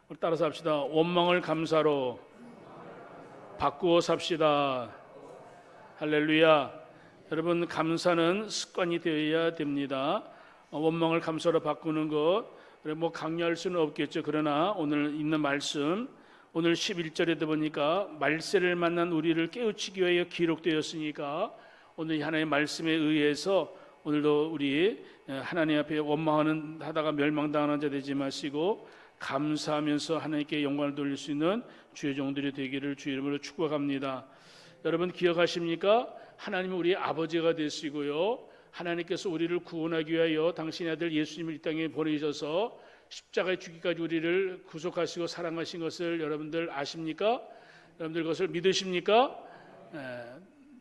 우리 따라서 합시다. 원망을 감사로 바꾸어 삽시다. 할렐루야. 여러분, 감사는 습관이 되어야 됩니다. 원망을 감사로 바꾸는 것 뭐 강요할 수는 없겠죠. 그러나 오늘 있는 말씀, 오늘 11절에도 보니까 말세를 만난 우리를 깨우치기 위하여 기록되었으니까 오늘 하나님의 말씀에 의해서 오늘도 우리 하나님 앞에 원망하는 하다가 멸망당하는 자 되지 마시고 감사하면서 하나님께 영광을 돌릴 수 있는 주의 종들이 되기를 주의 이름으로 축복합니다. 여러분 기억하십니까? 하나님은 우리의 아버지가 되시고요, 하나님께서 우리를 구원하기 위하여 당신의 아들 예수님을 이 땅에 보내셔서 십자가에 죽기까지 우리를 구속하시고 사랑하신 것을 여러분들 아십니까? 여러분들 그것을 믿으십니까?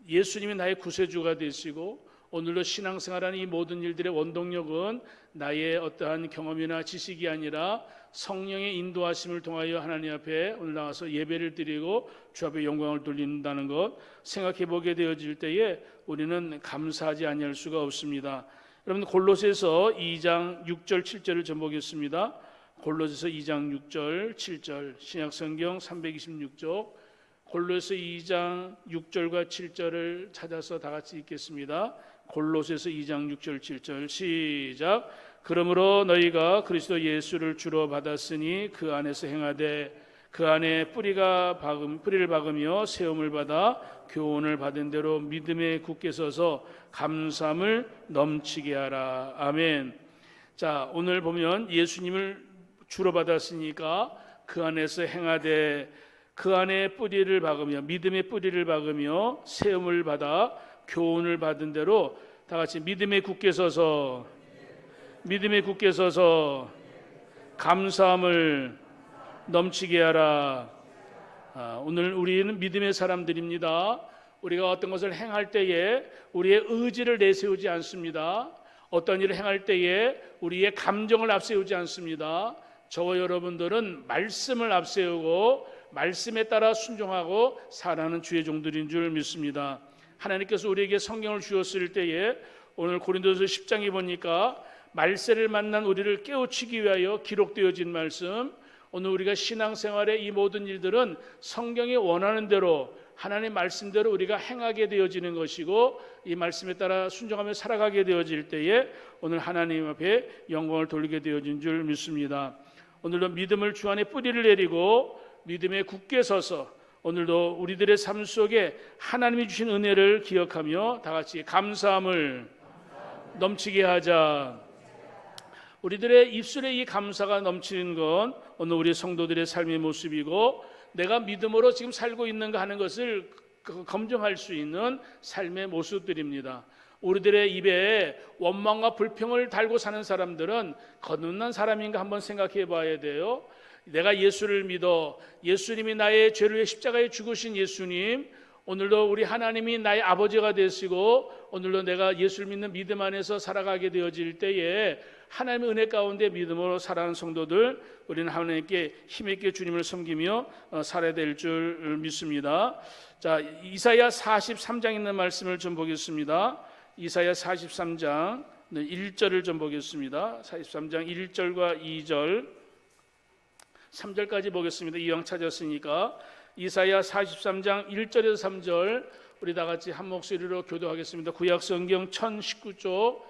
예수님이 나의 구세주가 되시고 오늘도 신앙생활하는 이 모든 일들의 원동력은 나의 어떠한 경험이나 지식이 아니라 성령의 인도하심을 통하여 하나님 앞에 오늘 나와서 예배를 드리고 주 앞에 영광을 돌린다는 것 생각해 보게 되어질 때에 우리는 감사하지 아니할 수가 없습니다. 여러분 골로새서 2장 6절 7절을 좀 보겠습니다. 골로새서 2장 6절 7절 신약성경 326쪽 골로새 2장 6절과 7절을 찾아서 다 같이 읽겠습니다. 골로새서 2장 6절 7절 시작. 그러므로 너희가 그리스도 예수를 주로 받았으니 그 안에서 행하되 그 안에 뿌리를 박으며 세움을 받아 교훈을 받은 대로 믿음에 굳게 서서 감사함을 넘치게 하라. 아멘. 자, 오늘 보면 예수님을 주로 받았으니까 그 안에서 행하되 그 안에 뿌리를 박으며 믿음의 뿌리를 박으며 세움을 받아 교훈을 받은 대로 다 같이 믿음에 굳게 서서 감사함을 넘치게 하라. 오늘 우리는 믿음의 사람들입니다. 우리가 어떤 것을 행할 때에 우리의 의지를 내세우지 않습니다. 어떤 일을 행할 때에 우리의 감정을 앞세우지 않습니다. 저와 여러분들은 말씀을 앞세우고 말씀에 따라 순종하고 살아가는 주의 종들인 줄 믿습니다. 하나님께서 우리에게 성경을 주었을 때에 오늘 고린도서 10장에 보니까 말세를 만난 우리를 깨우치기 위하여 기록되어진 말씀, 오늘 우리가 신앙생활의 이 모든 일들은 성경이 원하는 대로 하나님의 말씀대로 우리가 행하게 되어지는 것이고 이 말씀에 따라 순종하며 살아가게 되어질 때에 오늘 하나님 앞에 영광을 돌리게 되어진 줄 믿습니다. 오늘도 믿음을 주 안에 뿌리를 내리고 믿음에 굳게 서서 오늘도 우리들의 삶 속에 하나님이 주신 은혜를 기억하며 다 같이 감사함을 넘치게 하자. 우리들의 입술에 이 감사가 넘치는 건 오늘 우리 성도들의 삶의 모습이고 내가 믿음으로 지금 살고 있는가 하는 것을 검증할 수 있는 삶의 모습들입니다. 우리들의 입에 원망과 불평을 달고 사는 사람들은 거듭난 사람인가 한번 생각해 봐야 돼요. 내가 예수를 믿어 예수님이 나의 죄를 위해 십자가에 죽으신 예수님, 오늘도 우리 하나님이 나의 아버지가 되시고 오늘도 내가 예수를 믿는 믿음 안에서 살아가게 되어질 때에 하나님의 은혜 가운데 믿음으로 살아가는 성도들, 우리는 하나님께 힘있게 주님을 섬기며 살아야 될 줄 믿습니다. 자, 이사야 43장 있는 말씀을 좀 보겠습니다. 이사야 43장 1절을 좀 보겠습니다. 43장 1절과 2절 3절까지 보겠습니다. 이왕 찾았으니까 이사야 43장 1절에서 3절 우리 다 같이 한 목소리로 교도하겠습니다. 구약성경 1019쪽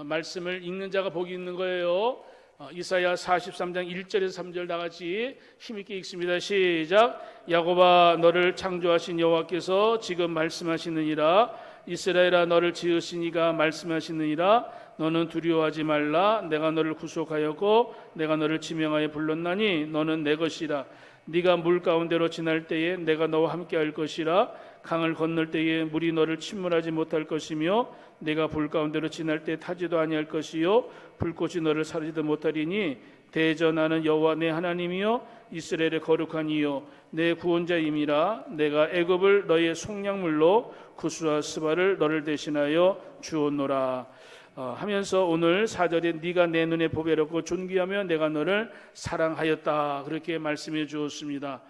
말씀을 읽는 자가 복이 있는 거예요. 이사야 43장 1절에서 3절 다 같이 힘있게 읽습니다. 시작. 야곱아 너를 창조하신 여호와께서 지금 말씀하시느니라. 이스라엘아 너를 지으신 이가 말씀하시느니라. 너는 두려워하지 말라. 내가 너를 구속하였고 내가 너를 지명하여 불렀나니 너는 내 것이라. 네가 물 가운데로 지날 때에 내가 너와 함께 할 것이라. 강을 건널 때에 물이 너를 침몰하지 못할 것이며 내가 불 가운데로 지날 때 타지도 아니할 것이요 불꽃이 너를 사르지도 못하리니 대전하는 여호와 내 하나님이요 이스라엘의 거룩한 이요 내 구원자임이라. 내가 애굽을 너의 속량물로 구스와 스바를 너를 대신하여 주었노라. 하면서 오늘 4절에 네가 내 눈에 보배롭고 존귀하며 내가 너를 사랑하였다 그렇게 말씀해 주었습니다.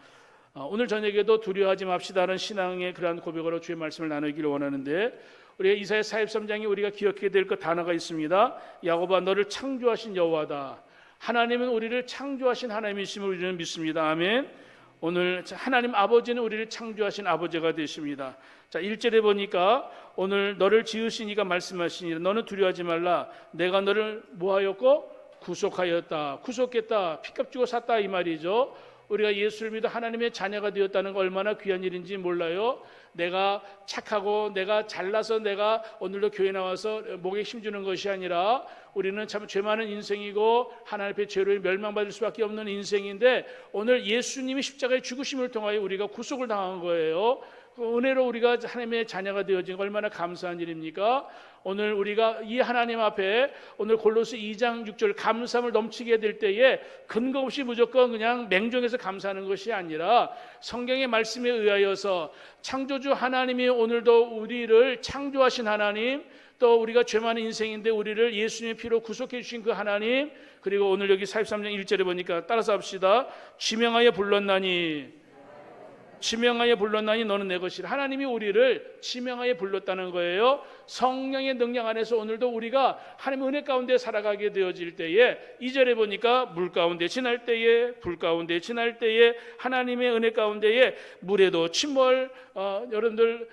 오늘 저녁에도 두려워하지 맙시다는 신앙의 그러한 고백으로 주의 말씀을 나누기를 원하는데 우리가 이사야 43장에 우리가 기억해야 될 그 단어가 있습니다. 야곱아 너를 창조하신 여호와다. 하나님은 우리를 창조하신 하나님이심을 우리는 믿습니다. 아멘. 오늘 하나님 아버지는 우리를 창조하신 아버지가 되십니다. 자, 1절에 보니까 오늘 너를 지으시니가 말씀하시니 너는 두려워하지 말라. 내가 너를 뭐하였고 구속하였다. 구속했다. 피값 주고 샀다 이 말이죠. 우리가 예수를 믿어 하나님의 자녀가 되었다는 거 얼마나 귀한 일인지 몰라요. 내가 착하고 내가 잘나서 내가 오늘도 교회 나와서 목에 힘주는 것이 아니라 우리는 참 죄 많은 인생이고 하나님 앞에 죄로 멸망받을 수밖에 없는 인생인데 오늘 예수님이 십자가의 죽으심을 통하여 우리가 구속을 당한 거예요. 그 은혜로 우리가 하나님의 자녀가 되어진 거 얼마나 감사한 일입니까? 오늘 우리가 이 하나님 앞에 오늘 골로새 2장 6절 감사함을 넘치게 될 때에 근거 없이 무조건 그냥 맹종해서 감사하는 것이 아니라 성경의 말씀에 의하여서 창조주 하나님이 오늘도 우리를 창조하신 하나님, 또 우리가 죄 많은 인생인데 우리를 예수님의 피로 구속해 주신 그 하나님, 그리고 오늘 여기 43장 1절에 보니까 따라서 합시다. 지명하여 불렀나니 너는 내 것이라. 하나님이 우리를 지명하여 불렀다는 거예요. 성령의 능력 안에서 오늘도 우리가 하나님의 은혜 가운데 살아가게 되어질 때에 2절에 보니까 물 가운데 지날 때에 불 가운데 지날 때에 하나님의 은혜 가운데에 물에도 침몰 여러분들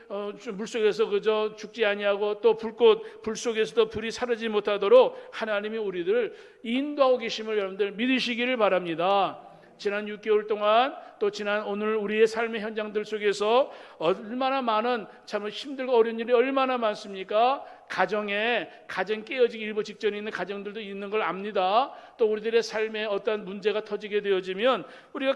물속에서 그저 죽지 아니하고 또 불 속에서도 불이 사르지 못하도록 하나님이 우리들을 인도하고 계심을 여러분들 믿으시기를 바랍니다. 지난 6개월 동안 또 지난 오늘 우리의 삶의 현장들 속에서 얼마나 많은 참 힘들고 어려운 일이 얼마나 많습니까? 가정 깨어지기 일보 직전에 있는 가정들도 있는 걸 압니다. 또 우리들의 삶에 어떤 문제가 터지게 되어지면 우리가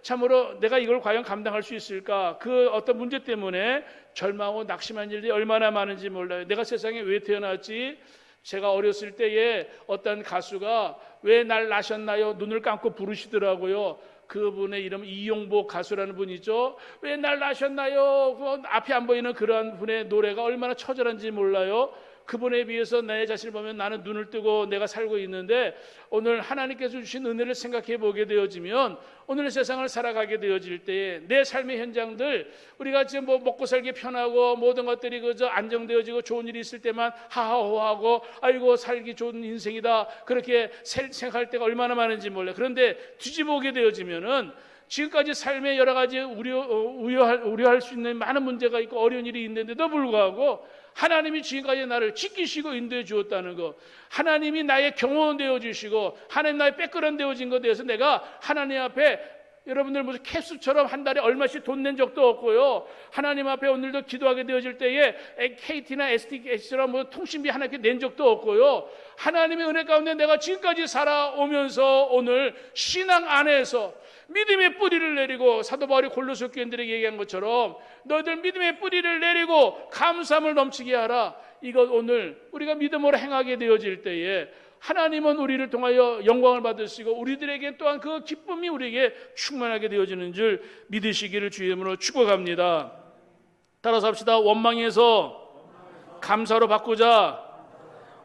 참으로 내가 이걸 과연 감당할 수 있을까? 그 어떤 문제 때문에 절망하고 낙심한 일들이 얼마나 많은지 몰라요. 내가 세상에 왜 태어났지? 제가 어렸을 때에 어떤 가수가 왜 날 낳으셨나요? 눈을 감고 부르시더라고요. 그분의 이름 이용복 가수라는 분이죠. 왜 날 낳으셨나요? 그 앞이 안 보이는 그러한 분의 노래가 얼마나 처절한지 몰라요. 그분에 비해서 내 자신을 보면 나는 눈을 뜨고 내가 살고 있는데 오늘 하나님께서 주신 은혜를 생각해 보게 되어지면 오늘 세상을 살아가게 되어질 때에 내 삶의 현장들 우리가 지금 먹고 살기 편하고 모든 것들이 그저 안정되어지고 좋은 일이 있을 때만 하하호하고 아이고 살기 좋은 인생이다 그렇게 생각할 때가 얼마나 많은지 몰라요. 그런데 뒤집어보게 되어지면은 지금까지 삶에 여러 가지 우려할 수 있는 많은 문제가 있고 어려운 일이 있는데도 불구하고 하나님이 지금까지 나를 지키시고 인도해 주었다는 것, 하나님이 나의 경호원 되어 주시고 하나님 나의 백그라운드 되어진 것에 대해서 내가 하나님 앞에 여러분들 무슨 캡슐처럼 한 달에 얼마씩 돈 낸 적도 없고요. 하나님 앞에 오늘도 기도하게 되어질 때에 KT나 SD처럼 뭐 통신비 하나씩 낸 적도 없고요. 하나님의 은혜 가운데 내가 지금까지 살아오면서 오늘 신앙 안에서 믿음의 뿌리를 내리고 사도 바울이 골로새 교인들에게 얘기한 것처럼 너희들 믿음의 뿌리를 내리고 감사함을 넘치게 하라. 이것 오늘 우리가 믿음으로 행하게 되어질 때에 하나님은 우리를 통하여 영광을 받으시고 우리들에게 또한 그 기쁨이 우리에게 충만하게 되어지는 줄 믿으시기를 주의 이름으로 축복합니다. 따라서 합시다. 원망에서 감사로 바꾸자.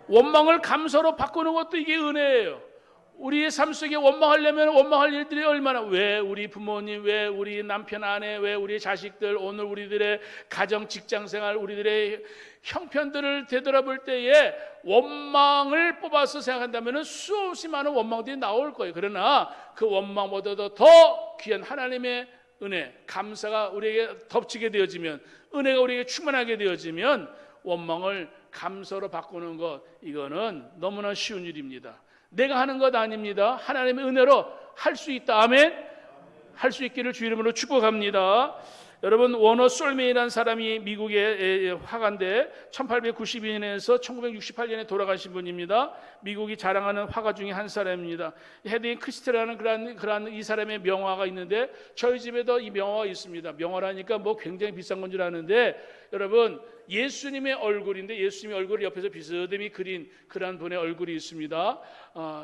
원망을 감사로 바꾸는 것도 이게 은혜예요. 우리의 삶 속에 원망하려면 원망할 일들이 얼마나, 왜 우리 부모님, 왜 우리 남편 아내, 왜 우리 자식들, 오늘 우리들의 가정 직장생활, 우리들의 형편들을 되돌아볼 때에 원망을 뽑아서 생각한다면 수없이 많은 원망들이 나올 거예요. 그러나 그 원망보다도 더 귀한 하나님의 은혜, 감사가 우리에게 덮치게 되어지면, 은혜가 우리에게 충만하게 되어지면 원망을 감사로 바꾸는 것, 이거는 너무나 쉬운 일입니다. 내가 하는 것 아닙니다. 하나님의 은혜로 할 수 있다. 아멘. 할 수 있기를 주 이름으로 축복합니다. 여러분, 워너 솔메이라는 사람이 미국의 화가인데 1892년에서 1968년에 돌아가신 분입니다. 미국이 자랑하는 화가 중에 한 사람입니다. 헤드인 크리스트라는 그러한 이 사람의 명화가 있는데 저희 집에도 이 명화가 있습니다. 명화라니까 뭐 굉장히 비싼 건 줄 아는데 여러분, 예수님의 얼굴인데 예수님의 얼굴을 옆에서 비스듬히 그린 그러한 분의 얼굴이 있습니다.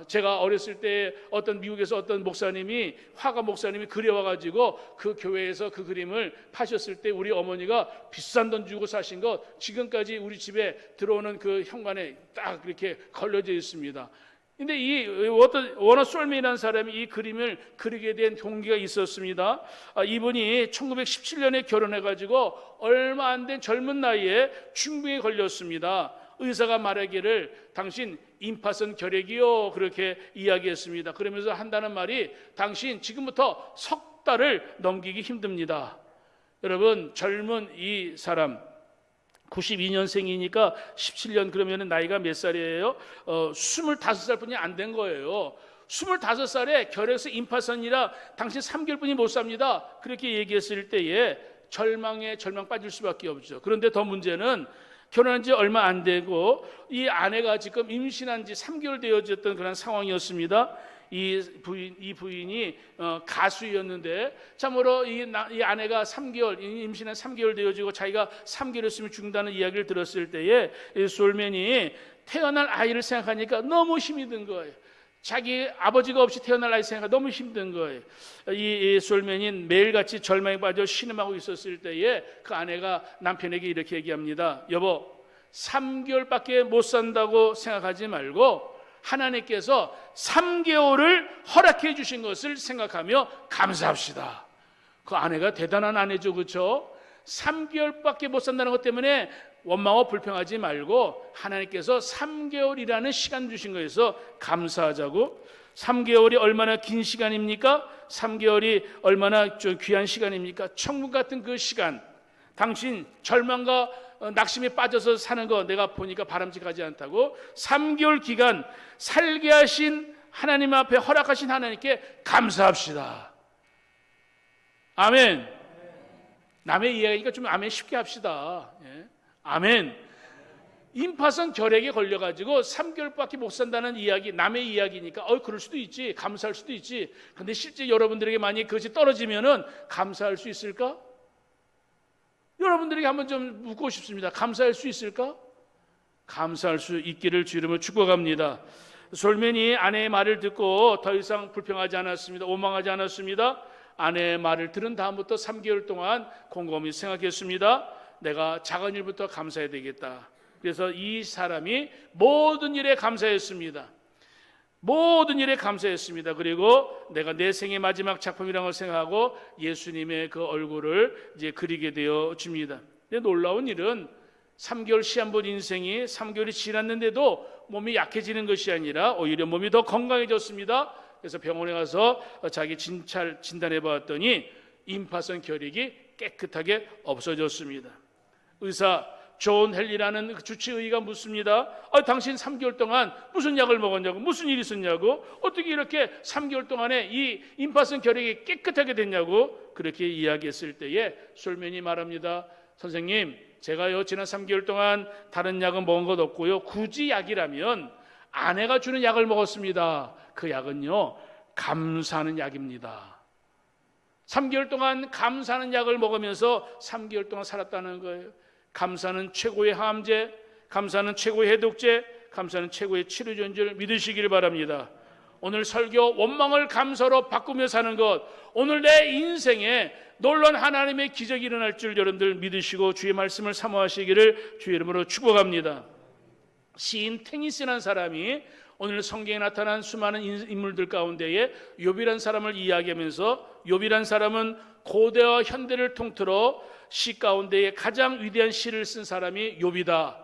제가 어렸을 때 어떤 미국에서 어떤 목사님이, 화가 목사님이 그려와가지고 그 교회에서 그 그림을 파셨을 때 우리 어머니가 비싼 돈 주고 사신 것 지금까지 우리 집에 들어오는 그 현관에 딱 이렇게 걸려져 있습니다. 근데 이 워너 솔메이라는 사람이 이 그림을 그리게 된 동기가 있었습니다. 이분이 1917년에 결혼해가지고 얼마 안 된 젊은 나이에 중풍에 걸렸습니다. 의사가 말하기를 당신 임파선 결핵이요 그렇게 이야기했습니다. 그러면서 한다는 말이 당신 지금부터 석 달을 넘기기 힘듭니다. 여러분, 젊은 이 사람 92년생이니까 17년 그러면 나이가 몇 살이에요? 25살뿐이 안 된 거예요. 25살에 결핵에서 임파선이라 당신 3개월뿐이 못 삽니다. 그렇게 얘기했을 때에 절망에 절망 빠질 수밖에 없죠. 그런데 더 문제는 결혼한 지 얼마 안 되고 이 아내가 지금 임신한 지 3개월 되어졌던 그런 상황이었습니다. 이 부인이 가수였는데 참으로 이 아내가 임신한 3개월 되어지고 자기가 3개월 있으면 죽는다는 이야기를 들었을 때에 이 솔맨이 태어날 아이를 생각하니까 너무 힘이 든 거예요. 자기 아버지가 없이 태어날 아이 생각하니까 너무 힘든 거예요. 이 솔맨이 매일같이 절망에 빠져 신음하고 있었을 때에 그 아내가 남편에게 이렇게 얘기합니다. 여보, 3개월밖에 못 산다고 생각하지 말고 하나님께서 3개월을 허락해 주신 것을 생각하며 감사합시다. 그 아내가 대단한 아내죠, 그렇죠? 3개월밖에 못 산다는 것 때문에 원망하고 불평하지 말고 하나님께서 3개월이라는 시간 주신 거에서 감사하자고. 3개월이 얼마나 긴 시간입니까? 3개월이 얼마나 귀한 시간입니까? 천국 같은 그 시간, 당신 절망과 낙심에 빠져서 사는 거 내가 보니까 바람직하지 않다고 3개월 기간 살게 하신 하나님 앞에 허락하신 하나님께 감사합시다. 아멘. 남의 이야기니까 좀 아멘 쉽게 합시다. 예. 아멘. 임파선 결핵에 걸려가지고 3개월밖에 못 산다는 이야기, 남의 이야기니까 그럴 수도 있지, 감사할 수도 있지. 그런데 실제 여러분들에게 만약에 그것이 떨어지면은 감사할 수 있을까? 여러분들에게 한번 좀 묻고 싶습니다. 감사할 수 있을까? 감사할 수 있기를 주 이름으로 축복합니다. 솔맨이 아내의 말을 듣고 더 이상 불평하지 않았습니다. 원망하지 않았습니다. 아내의 말을 들은 다음부터 3개월 동안 곰곰이 생각했습니다. 내가 작은 일부터 감사해야 되겠다. 그래서 이 사람이 모든 일에 감사했습니다. 모든 일에 감사했습니다. 그리고 내가 내 생의 마지막 작품이라는 걸 생각하고 예수님의 그 얼굴을 이제 그리게 되어 줍니다. 근데 놀라운 일은 3개월 시한 본 인생이 3개월이 지났는데도 몸이 약해지는 것이 아니라 오히려 몸이 더 건강해졌습니다. 그래서 병원에 가서 자기 진단해 봤더니 임파선 결핵이 깨끗하게 없어졌습니다. 의사 존 헬리라는 주치의가 묻습니다. 당신 3개월 동안 무슨 약을 먹었냐고, 무슨 일이 있었냐고, 어떻게 이렇게 3개월 동안에 이 임파선 결핵이 깨끗하게 됐냐고 그렇게 이야기했을 때에 솔맨이 말합니다. 선생님, 제가요 지난 3개월 동안 다른 약은 먹은 것 없고요, 굳이 약이라면 아내가 주는 약을 먹었습니다. 그 약은요 감사하는 약입니다. 3개월 동안 감사하는 약을 먹으면서 3개월 동안 살았다는 거예요. 감사는 최고의 항암제, 감사는 최고의 해독제, 감사는 최고의 치료제인 줄 믿으시길 바랍니다. 오늘 설교 원망을 감사로 바꾸며 사는 것, 오늘 내 인생에 놀라운 하나님의 기적이 일어날 줄 여러분들 믿으시고 주의 말씀을 사모하시기를 주의 이름으로 축복합니다. 시인 테니스라는 사람이 오늘 성경에 나타난 수많은 인물들 가운데에 욥이라는 사람을 이야기하면서, 욥이라는 사람은 고대와 현대를 통틀어 시 가운데에 가장 위대한 시를 쓴 사람이 욥이다.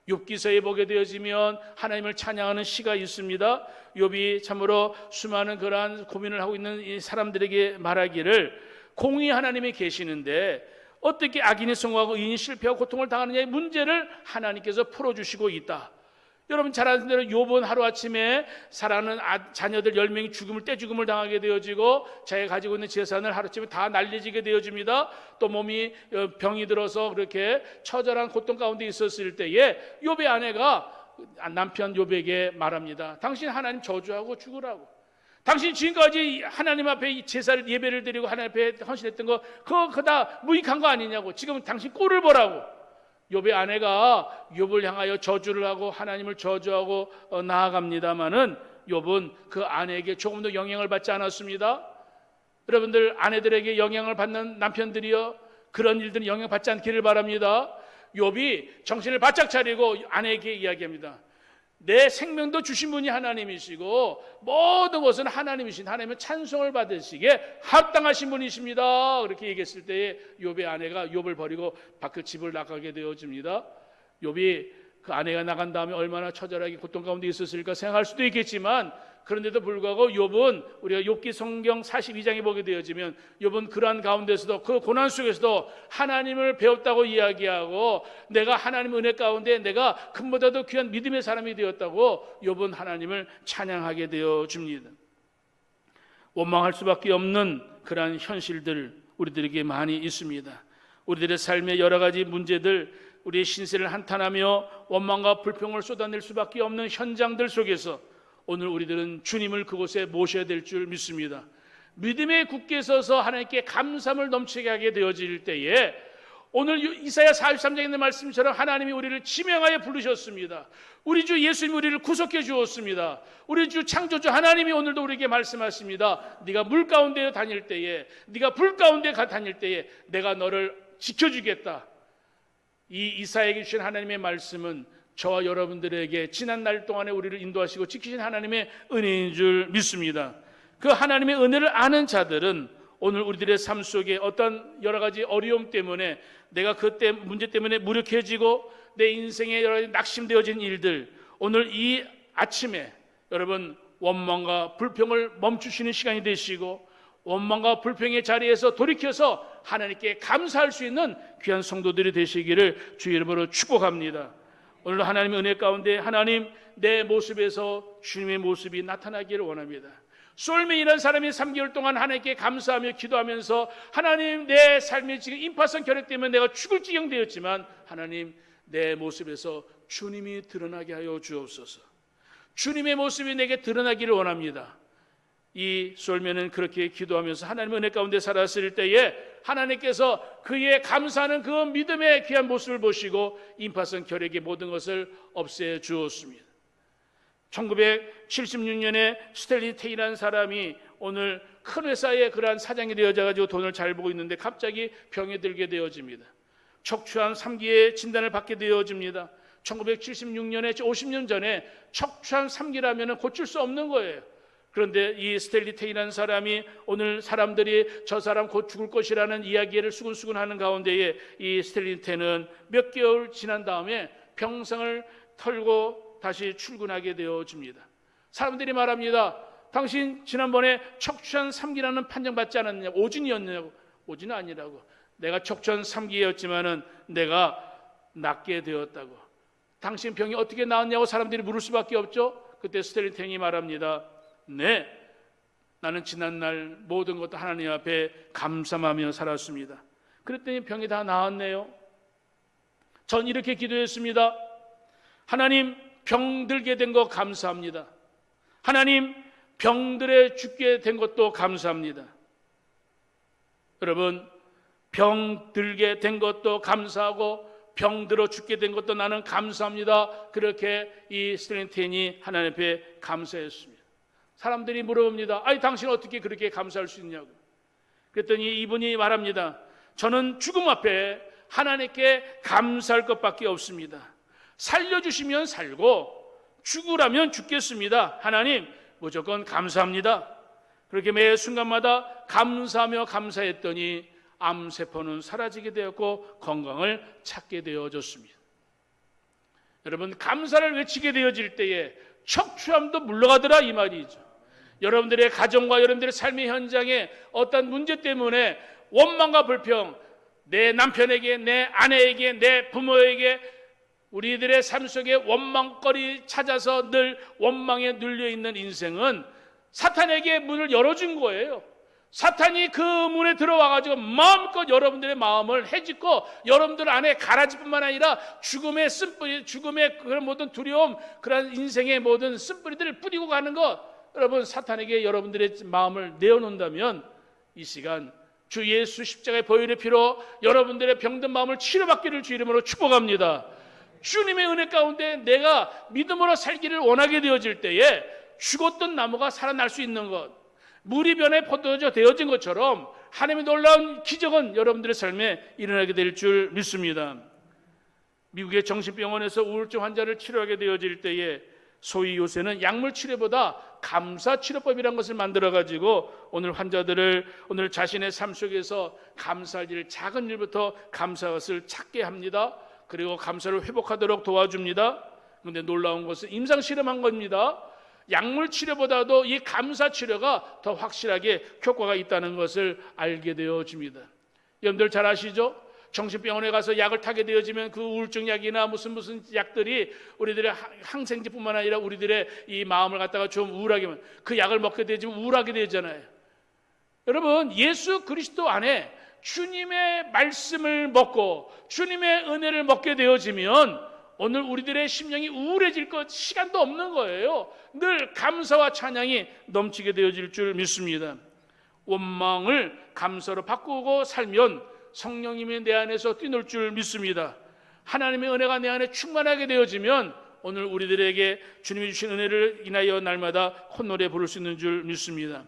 욥기서에 보게 되어지면 하나님을 찬양하는 시가 있습니다. 욥이 참으로 수많은 그러한 고민을 하고 있는 이 사람들에게 말하기를, 공의 하나님이 계시는데 어떻게 악인이 성공하고 의인이 실패하고 고통을 당하느냐의 문제를 하나님께서 풀어주시고 있다. 여러분 잘 아는 대로 욥은 하루아침에 사랑하는 자녀들 10명이 떼죽음을 당하게 되어지고 자기가 가지고 있는 재산을 하루아침에 다 날려지게 되어집니다. 또 몸이 병이 들어서 그렇게 처절한 고통 가운데 있었을 때에 욥의 아내가 남편 욥에게 말합니다. 당신 하나님 저주하고 죽으라고. 당신 지금까지 하나님 앞에 제사를 예배를 드리고 하나님 앞에 헌신했던 거 그거 다 무익한 거 아니냐고. 지금 당신 꼴을 보라고. 욥의 아내가 욥을 향하여 저주를 하고 하나님을 저주하고 나아갑니다마는 욥은 그 아내에게 조금 더 영향을 받지 않았습니다. 여러분들 아내들에게 영향을 받는 남편들이요, 그런 일들은 영향받지 않기를 바랍니다. 욥이 정신을 바짝 차리고 아내에게 이야기합니다. 내 생명도 주신 분이 하나님이시고 모든 것은 하나님이신 하나님의 찬송을 받으시기에 합당하신 분이십니다. 그렇게 얘기했을 때에 욥의 아내가 욥을 버리고 밖에 집을 나가게 되어집니다. 욥이 그 아내가 나간 다음에 얼마나 처절하게 고통 가운데 있었을까 생각할 수도 있겠지만, 그런데도 불구하고 욥은 우리가 욥기 성경 42장에 보게 되어지면 욥은 그러한 가운데서도 그 고난 속에서도 하나님을 배웠다고 이야기하고, 내가 하나님의 은혜 가운데 내가 금보다도 귀한 믿음의 사람이 되었다고 욥은 하나님을 찬양하게 되어줍니다. 원망할 수밖에 없는 그러한 현실들 우리들에게 많이 있습니다. 우리들의 삶의 여러 가지 문제들, 우리의 신세를 한탄하며 원망과 불평을 쏟아낼 수밖에 없는 현장들 속에서 오늘 우리들은 주님을 그곳에 모셔야 될 줄 믿습니다. 믿음에 굳게 서서 하나님께 감사함을 넘치게 하게 되어질 때에 오늘 이사야 43장에 있는 말씀처럼 하나님이 우리를 지명하여 부르셨습니다. 우리 주 예수님이 우리를 구속해 주었습니다. 우리 주 창조주 하나님이 오늘도 우리에게 말씀하십니다. 네가 물 가운데 다닐 때에, 네가 불 가운데 다닐 때에 내가 너를 지켜주겠다. 이 이사야에게 주신 하나님의 말씀은 저와 여러분들에게 지난 날 동안에 우리를 인도하시고 지키신 하나님의 은혜인 줄 믿습니다. 그 하나님의 은혜를 아는 자들은 오늘 우리들의 삶 속에 어떤 여러 가지 어려움 때문에, 내가 그때 문제 때문에 무력해지고 내 인생에 여러 가지 낙심되어진 일들, 오늘 이 아침에 여러분 원망과 불평을 멈추시는 시간이 되시고, 원망과 불평의 자리에서 돌이켜서 하나님께 감사할 수 있는 귀한 성도들이 되시기를 주의 이름으로 축복합니다. 오늘도 하나님의 은혜 가운데 하나님, 내 모습에서 주님의 모습이 나타나기를 원합니다. 솔메이라는 사람이 3개월 동안 하나님께 감사하며 기도하면서, 하나님, 내 삶이 지금 임파선 결핵 때문에 내가 죽을 지경 되었지만 하나님, 내 모습에서 주님이 드러나게 하여 주옵소서. 주님의 모습이 내게 드러나기를 원합니다. 이 솔메는 그렇게 기도하면서 하나님의 은혜 가운데 살았을 때에 하나님께서 그의 감사하는 그 믿음의 귀한 모습을 보시고 임파선 결핵의 모든 것을 없애 주었습니다. 1976년에 스탠리 테이라는 사람이 오늘 큰 회사의 그러한 사장이 되어져가지고 돈을 잘 보고 있는데 갑자기 병에 들게 되어집니다. 척추암 3기의 진단을 받게 되어집니다. 1976년에 50년 전에 척추암 3기라면 고칠 수 없는 거예요. 그런데 이 스탠리 테이라는 사람이 오늘 사람들이 저 사람 곧 죽을 것이라는 이야기를 수근수근하는 가운데에 이 스탠리 테이는 몇 개월 지난 다음에 병상을 털고 다시 출근하게 되어집니다. 사람들이 말합니다. 당신 지난번에 척추암 3기라는 판정받지 않았느냐고. 오진이었느냐고. 오진은 아니라고. 내가 척추암 3기였지만은 내가 낫게 되었다고. 당신 병이 어떻게 나았냐고 사람들이 물을 수밖에 없죠. 그때 스탠리 테이이 말합니다. 네, 나는 지난날 모든 것도 하나님 앞에 감사하며 살았습니다. 그랬더니 병이 다 나았네요. 전 이렇게 기도했습니다. 하나님, 병들게 된 거 감사합니다. 하나님, 병들에 죽게 된 것도 감사합니다. 여러분, 병들게 된 것도 감사하고 병들어 죽게 된 것도 나는 감사합니다. 그렇게 이 스탠리 하나님 앞에 감사했습니다. 사람들이 물어봅니다. 아니, 당신 어떻게 그렇게 감사할 수 있냐고. 그랬더니 이분이 말합니다. 저는 죽음 앞에 하나님께 감사할 것밖에 없습니다. 살려주시면 살고 죽으라면 죽겠습니다. 하나님, 무조건 감사합니다. 그렇게 매 순간마다 감사하며 감사했더니 암세포는 사라지게 되었고 건강을 찾게 되어졌습니다. 여러분, 감사를 외치게 되어질 때에 척추암도 물러가더라 이 말이죠. 여러분들의 가정과 여러분들의 삶의 현장에 어떤 문제 때문에 원망과 불평, 내 남편에게, 내 아내에게, 내 부모에게 우리들의 삶 속에 원망거리 찾아서 늘 원망에 눌려있는 인생은 사탄에게 문을 열어준 거예요. 사탄이 그 문에 들어와가지고 마음껏 여러분들의 마음을 해짓고 여러분들 안에 가라지뿐만 아니라 죽음의 쓴뿌리, 죽음의 그런 모든 두려움, 그런 인생의 모든 쓴뿌리들을 뿌리고 가는 것, 여러분, 사탄에게 여러분들의 마음을 내어놓는다면 이 시간 주 예수 십자가의 보혈의 피로 여러분들의 병든 마음을 치료받기를 주 이름으로 축복합니다. 주님의 은혜 가운데 내가 믿음으로 살기를 원하게 되어질 때에 죽었던 나무가 살아날 수 있는 것, 물이 변해 포도주 되어진 것처럼 하나님의 놀라운 기적은 여러분들의 삶에 일어나게 될 줄 믿습니다. 미국의 정신병원에서 우울증 환자를 치료하게 되어질 때에 소위 요새는 약물 치료보다 감사 치료법이라는 것을 만들어가지고 오늘 환자들을 오늘 자신의 삶 속에서 감사할 일, 작은 일부터 감사할 것을 찾게 합니다. 그리고 감사를 회복하도록 도와줍니다. 그런데 놀라운 것은 임상 실험한 겁니다. 약물 치료보다도 이 감사 치료가 더 확실하게 효과가 있다는 것을 알게 되어집니다. 여러분들 잘 아시죠? 정신병원에 가서 약을 타게 되어지면 그 우울증 약이나 무슨 약들이 우리들의 항생제뿐만 아니라 우리들의 이 마음을 갖다가 좀 우울하게, 그 약을 먹게 되지면 우울하게 되잖아요. 여러분, 예수 그리스도 안에 주님의 말씀을 먹고 주님의 은혜를 먹게 되어지면 오늘 우리들의 심령이 우울해질 것 시간도 없는 거예요. 늘 감사와 찬양이 넘치게 되어질 줄 믿습니다. 원망을 감사로 바꾸고 살면 성령님이 내 안에서 뛰놀 줄 믿습니다. 하나님의 은혜가 내 안에 충만하게 되어지면 오늘 우리들에게 주님이 주신 은혜를 인하여 날마다 콧노래 부를 수 있는 줄 믿습니다.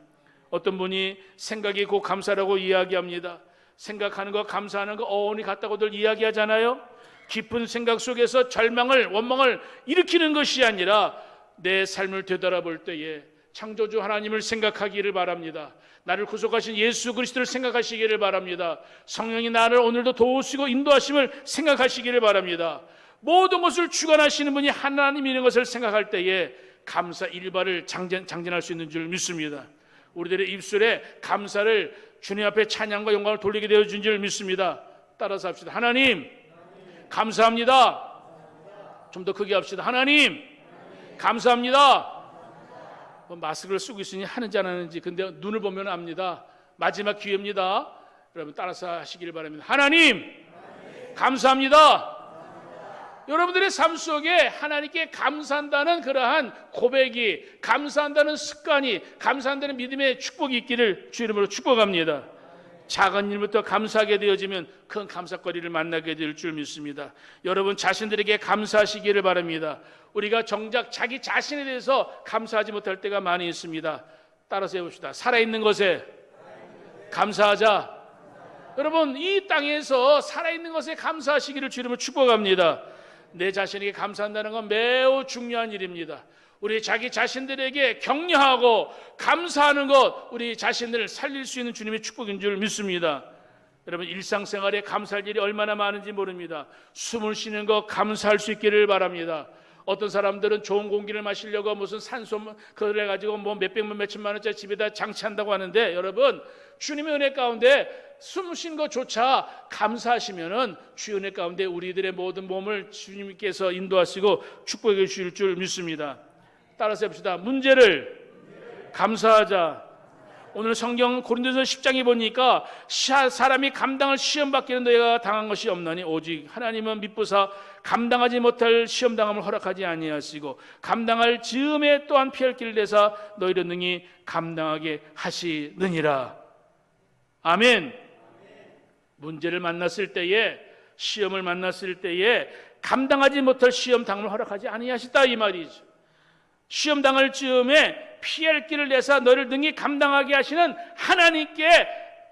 어떤 분이 생각이 곧 감사라고 이야기합니다. 생각하는 거, 감사하는 거 어원이 같다고들 이야기하잖아요. 깊은 생각 속에서 절망을, 원망을 일으키는 것이 아니라 내 삶을 되돌아볼 때에 창조주 하나님을 생각하기를 바랍니다. 나를 구속하신 예수 그리스도를 생각하시기를 바랍니다. 성령이 나를 오늘도 도우시고 인도하심을 생각하시기를 바랍니다. 모든 것을 주관하시는 분이 하나님이라는 것을 생각할 때에 감사 일발을 장전할 수 있는 줄 믿습니다. 우리들의 입술에 감사를 주님 앞에 찬양과 영광을 돌리게 되어준 줄 믿습니다. 따라서 합시다. 하나님 감사합니다. 좀 더 크게 합시다. 하나님 감사합니다. 마스크를 쓰고 있으니 하는지 안 하는지 근데 눈을 보면 압니다. 마지막 기회입니다. 여러분 따라서 하시길 바랍니다. 하나님 감사합니다. 여러분들의 삶 속에 하나님께 감사한다는 그러한 고백이, 감사한다는 습관이, 감사한다는 믿음의 축복이 있기를 주 이름으로 축복합니다. 작은 일부터 감사하게 되어지면 큰 감사거리를 만나게 될 줄 믿습니다. 여러분 자신들에게 감사하시기를 바랍니다. 우리가 정작 자기 자신에 대해서 감사하지 못할 때가 많이 있습니다. 따라서 해봅시다. 살아있는 것에 감사하자. 여러분 이 땅에서 살아있는 것에 감사하시기를 주 이름으로 축복합니다. 내 자신에게 감사한다는 건 매우 중요한 일입니다. 우리 자기 자신들에게 격려하고 감사하는 것, 우리 자신을 살릴 수 있는 주님의 축복인 줄 믿습니다. 여러분 일상생활에 감사할 일이 얼마나 많은지 모릅니다. 숨을 쉬는 것 감사할 수 있기를 바랍니다. 어떤 사람들은 좋은 공기를 마시려고 무슨 산소 그걸 해가지고 뭐 몇백만 몇천만 원짜리 집에다 장치한다고 하는데, 여러분 주님의 은혜 가운데 숨 쉬는 것조차 감사하시면은 주의 은혜 가운데 우리들의 모든 몸을 주님께서 인도하시고 축복해 주실 줄 믿습니다. 따라서 해봅시다. 문제를 감사하자. 오늘 성경 고린도서 10장에 보니까 사람이 감당할 시험 받기는 너희가 당한 것이 없나니 오직 하나님은 미쁘사 감당하지 못할 시험 당함을 허락하지 아니하시고 감당할 즈음에 또한 피할 길을 내사 너희를 능히 감당하게 하시느니라. 아멘. 문제를 만났을 때에, 시험을 만났을 때에 감당하지 못할 시험 당함을 허락하지 아니하시다 이 말이죠. 시험 당할 즈음에 피할 길을 내사 너를 능히 감당하게 하시는 하나님께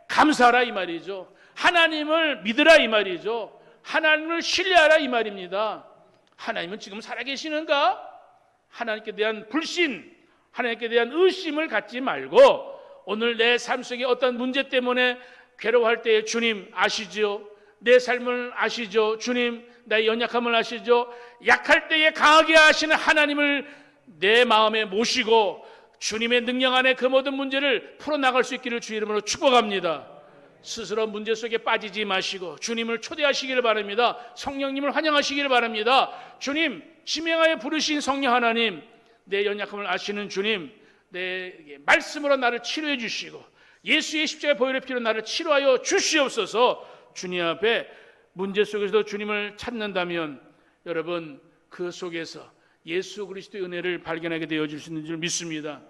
감사하라 이 말이죠. 하나님을 믿으라 이 말이죠. 하나님을 신뢰하라 이 말입니다. 하나님은 지금 살아계시는가? 하나님께 대한 불신, 하나님께 대한 의심을 갖지 말고 오늘 내 삶 속에 어떤 문제 때문에 괴로워할 때에 주님 아시죠? 내 삶을 아시죠? 주님 나의 연약함을 아시죠? 약할 때에 강하게 하시는 하나님을 내 마음에 모시고 주님의 능력 안에 그 모든 문제를 풀어나갈 수 있기를 주 이름으로 축복합니다. 스스로 문제 속에 빠지지 마시고 주님을 초대하시기를 바랍니다. 성령님을 환영하시기를 바랍니다. 주님, 지명하여 부르신 성령 하나님, 내 연약함을 아시는 주님, 내 말씀으로 나를 치료해 주시고 예수의 십자가의 보혈의 피로 나를 치료하여 주시옵소서. 주님 앞에 문제 속에서도 주님을 찾는다면 여러분 그 속에서 예수 그리스도의 은혜를 발견하게 되어질 수 있는 줄 믿습니다.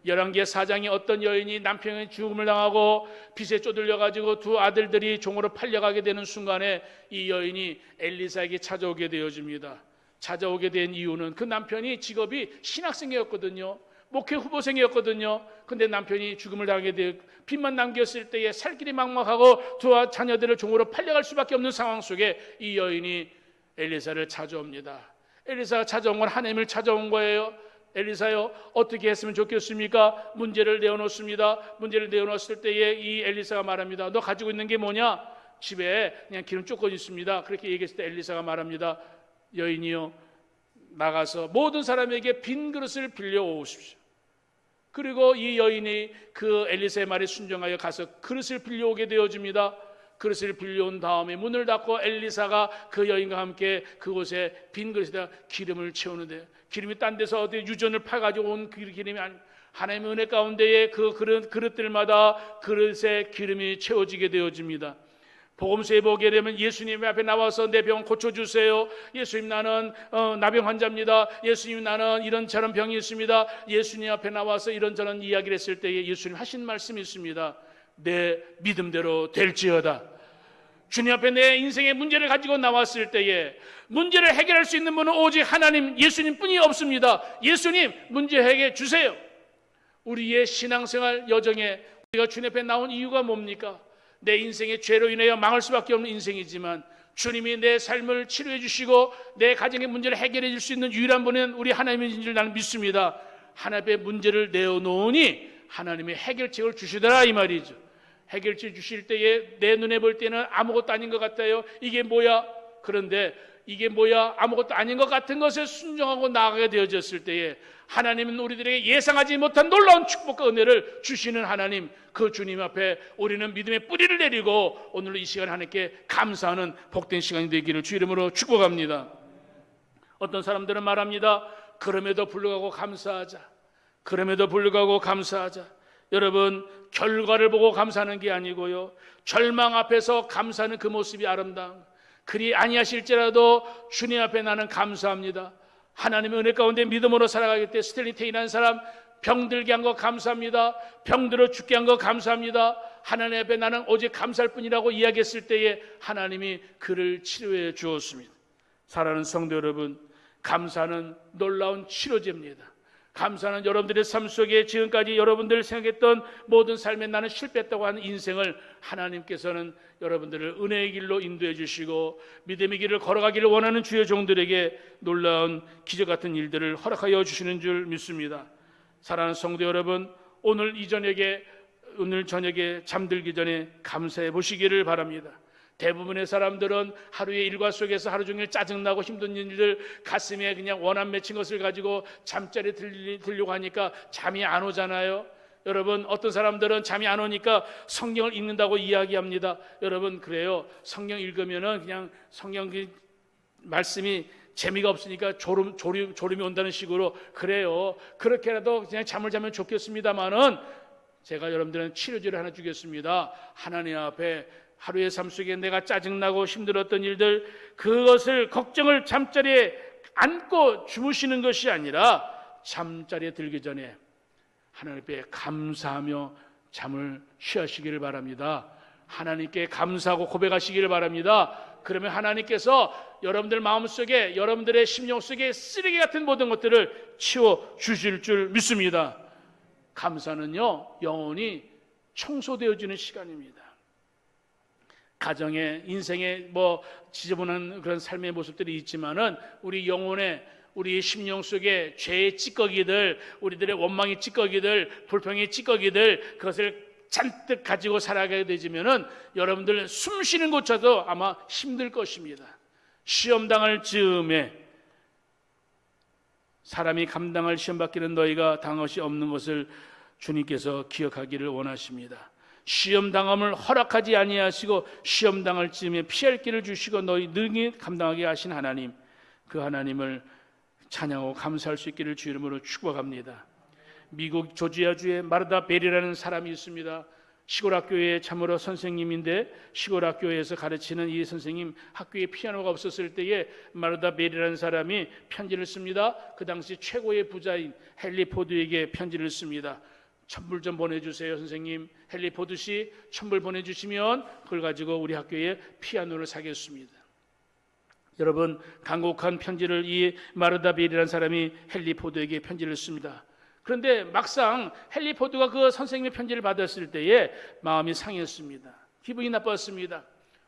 열왕기하 4장에 어떤 여인이 남편의 죽음을 당하고 빚에 쪼들려가지고 두 아들들이 종으로 팔려가게 되는 순간에 이 여인이 엘리사에게 찾아오게 되어집니다. 찾아오게 된 이유는 그 남편이 직업이 신학생이었거든요. 목회 후보생이었거든요. 근데 남편이 죽음을 당하게 되어 빚만 남겼을 때에 살 길이 막막하고 두 자녀들을 종으로 팔려갈 수밖에 없는 상황 속에 이 여인이 엘리사를 찾아옵니다. 엘리사가 찾아온 건 하나님을 찾아온 거예요. 엘리사요, 어떻게 했으면 좋겠습니까? 문제를 내어놓습니다. 문제를 내어놓았을 때에 이 엘리사가 말합니다. 너 가지고 있는 게 뭐냐? 집에 그냥 기름 조금 있습니다. 그렇게 얘기했을 때 엘리사가 말합니다. 여인이요, 나가서 모든 사람에게 빈 그릇을 빌려 오십시오. 그리고 이 여인이 그 엘리사의 말에 순종하여 가서 그릇을 빌려오게 되어집니다. 그릇을 빌려온 다음에 문을 닫고 엘리사가 그 여인과 함께 그곳에 빈 그릇에다 기름을 채우는데, 기름이 딴 데서 어디 유전을 파가지고 온 그 기름이 하나님의 은혜 가운데에 그 그릇들마다 그릇에 기름이 채워지게 되어집니다. 복음서에 보게 되면 예수님 앞에 나와서 내 병 고쳐주세요. 예수님, 나는 나병 환자입니다. 예수님, 나는 이런저런 병이 있습니다. 예수님 앞에 나와서 이런저런 이야기를 했을 때에 예수님 하신 말씀이 있습니다. 내 믿음대로 될지어다. 주님 앞에 내 인생의 문제를 가지고 나왔을 때에 문제를 해결할 수 있는 분은 오직 하나님, 예수님 뿐이 없습니다. 예수님, 문제 해결해 주세요. 우리의 신앙생활 여정에 우리가 주님 앞에 나온 이유가 뭡니까? 내 인생의 죄로 인하여 망할 수밖에 없는 인생이지만 주님이 내 삶을 치료해 주시고 내 가정의 문제를 해결해 줄 수 있는 유일한 분은 우리 하나님인 줄 나는 믿습니다. 하나님의 문제를 내어놓으니 하나님의 해결책을 주시더라, 이 말이죠. 해결책 주실 때에 내 눈에 볼 때는 아무것도 아닌 것 같아요. 이게 뭐야? 그런데 이게 뭐야? 아무것도 아닌 것 같은 것에 순종하고 나아가게 되어졌을 때에 하나님은 우리들에게 예상하지 못한 놀라운 축복과 은혜를 주시는 하나님, 그 주님 앞에 우리는 믿음의 뿌리를 내리고 오늘 이 시간 하나님께 감사하는 복된 시간이 되기를 주 이름으로 축복합니다. 어떤 사람들은 말합니다. 그럼에도 불구하고 감사하자. 그럼에도 불구하고 감사하자. 여러분, 결과를 보고 감사하는 게 아니고요, 절망 앞에서 감사하는 그 모습이 아름다운, 그리 아니하실지라도 주님 앞에 나는 감사합니다. 하나님의 은혜 가운데 믿음으로 살아가기 때문에 스텔리 테이라는 사람 병들게 한 거 감사합니다. 병들어 죽게 한 거 감사합니다. 하나님 앞에 나는 오직 감사할 뿐이라고 이야기했을 때에 하나님이 그를 치료해 주었습니다. 사랑하는 성도 여러분, 감사는 놀라운 치료제입니다. 감사는 여러분들의 삶 속에 지금까지 여러분들 생각했던 모든 삶에 나는 실패했다고 하는 인생을 하나님께서는 여러분들을 은혜의 길로 인도해 주시고 믿음의 길을 걸어가기를 원하는 주의 종들에게 놀라운 기적 같은 일들을 허락하여 주시는 줄 믿습니다. 사랑하는 성도 여러분, 오늘 저녁에 잠들기 전에 감사해 보시기를 바랍니다. 대부분의 사람들은 하루의 일과 속에서 하루 종일 짜증나고 힘든 일들, 가슴에 그냥 원한 맺힌 것을 가지고 잠자리에 들려고 하니까 잠이 안 오잖아요. 여러분, 어떤 사람들은 잠이 안 오니까 성경을 읽는다고 이야기합니다. 여러분, 그래요. 성경 읽으면은 그냥 성경 말씀이 재미가 없으니까 졸음이 온다는 식으로, 그래요. 그렇게라도 그냥 잠을 자면 좋겠습니다만은 제가 여러분들은 치료제를 하나 주겠습니다. 하나님 앞에 하루의 삶 속에 내가 짜증나고 힘들었던 일들, 그것을 걱정을 잠자리에 안고 주무시는 것이 아니라 잠자리에 들기 전에 하나님 앞에 감사하며 잠을 취하시기를 바랍니다. 하나님께 감사하고 고백하시기를 바랍니다. 그러면 하나님께서 여러분들 마음속에, 여러분들의 심령 속에 쓰레기 같은 모든 것들을 치워 주실 줄 믿습니다. 감사는요, 영혼이 청소되어지는 시간입니다. 가정에, 인생에 지저분한 그런 삶의 모습들이 있지만은 우리 영혼에, 우리 심령 속에 죄의 찌꺼기들, 우리들의 원망의 찌꺼기들, 불평의 찌꺼기들, 그것을 잔뜩 가지고 살아가게 되지면은 여러분들 숨 쉬는 것조차도 아마 힘들 것입니다. 시험 당할 즈음에 사람이 감당할 시험 받기는 너희가 당할 것이 없는 것을 주님께서 기억하기를 원하십니다. 시험 당함을 허락하지 아니하시고 시험 당할 즈음에 피할 길을 주시고 너희 능히 감당하게 하신 하나님, 그 하나님을 찬양하고 감사할 수 있기를 주 이름으로 축복합니다. 미국 조지아주에 마르다 벨이라는 사람이 있습니다. 시골 학교의 참으로 선생님인데 시골 학교에서 가르치는 이 선생님, 학교에 피아노가 없었을 때에 마르다 벨이라는 사람이 편지를 씁니다. 그 당시 최고의 부자인 헨리 포드에게 편지를 씁니다. 천불 좀 보내주세요, 선생님. 헨리 포드 씨, 천불 보내주시면 그걸 가지고 우리 학교에 피아노를 사겠습니다. 여러분, 간곡한 편지를 이 마르다 벨이라는 사람이 헨리 포드에게 편지를 씁니다. 그런데 막상 헨리 포드가 그 선생님의 편지를 받았을 때에 마음이 상했습니다. 기분이 나빴습니다.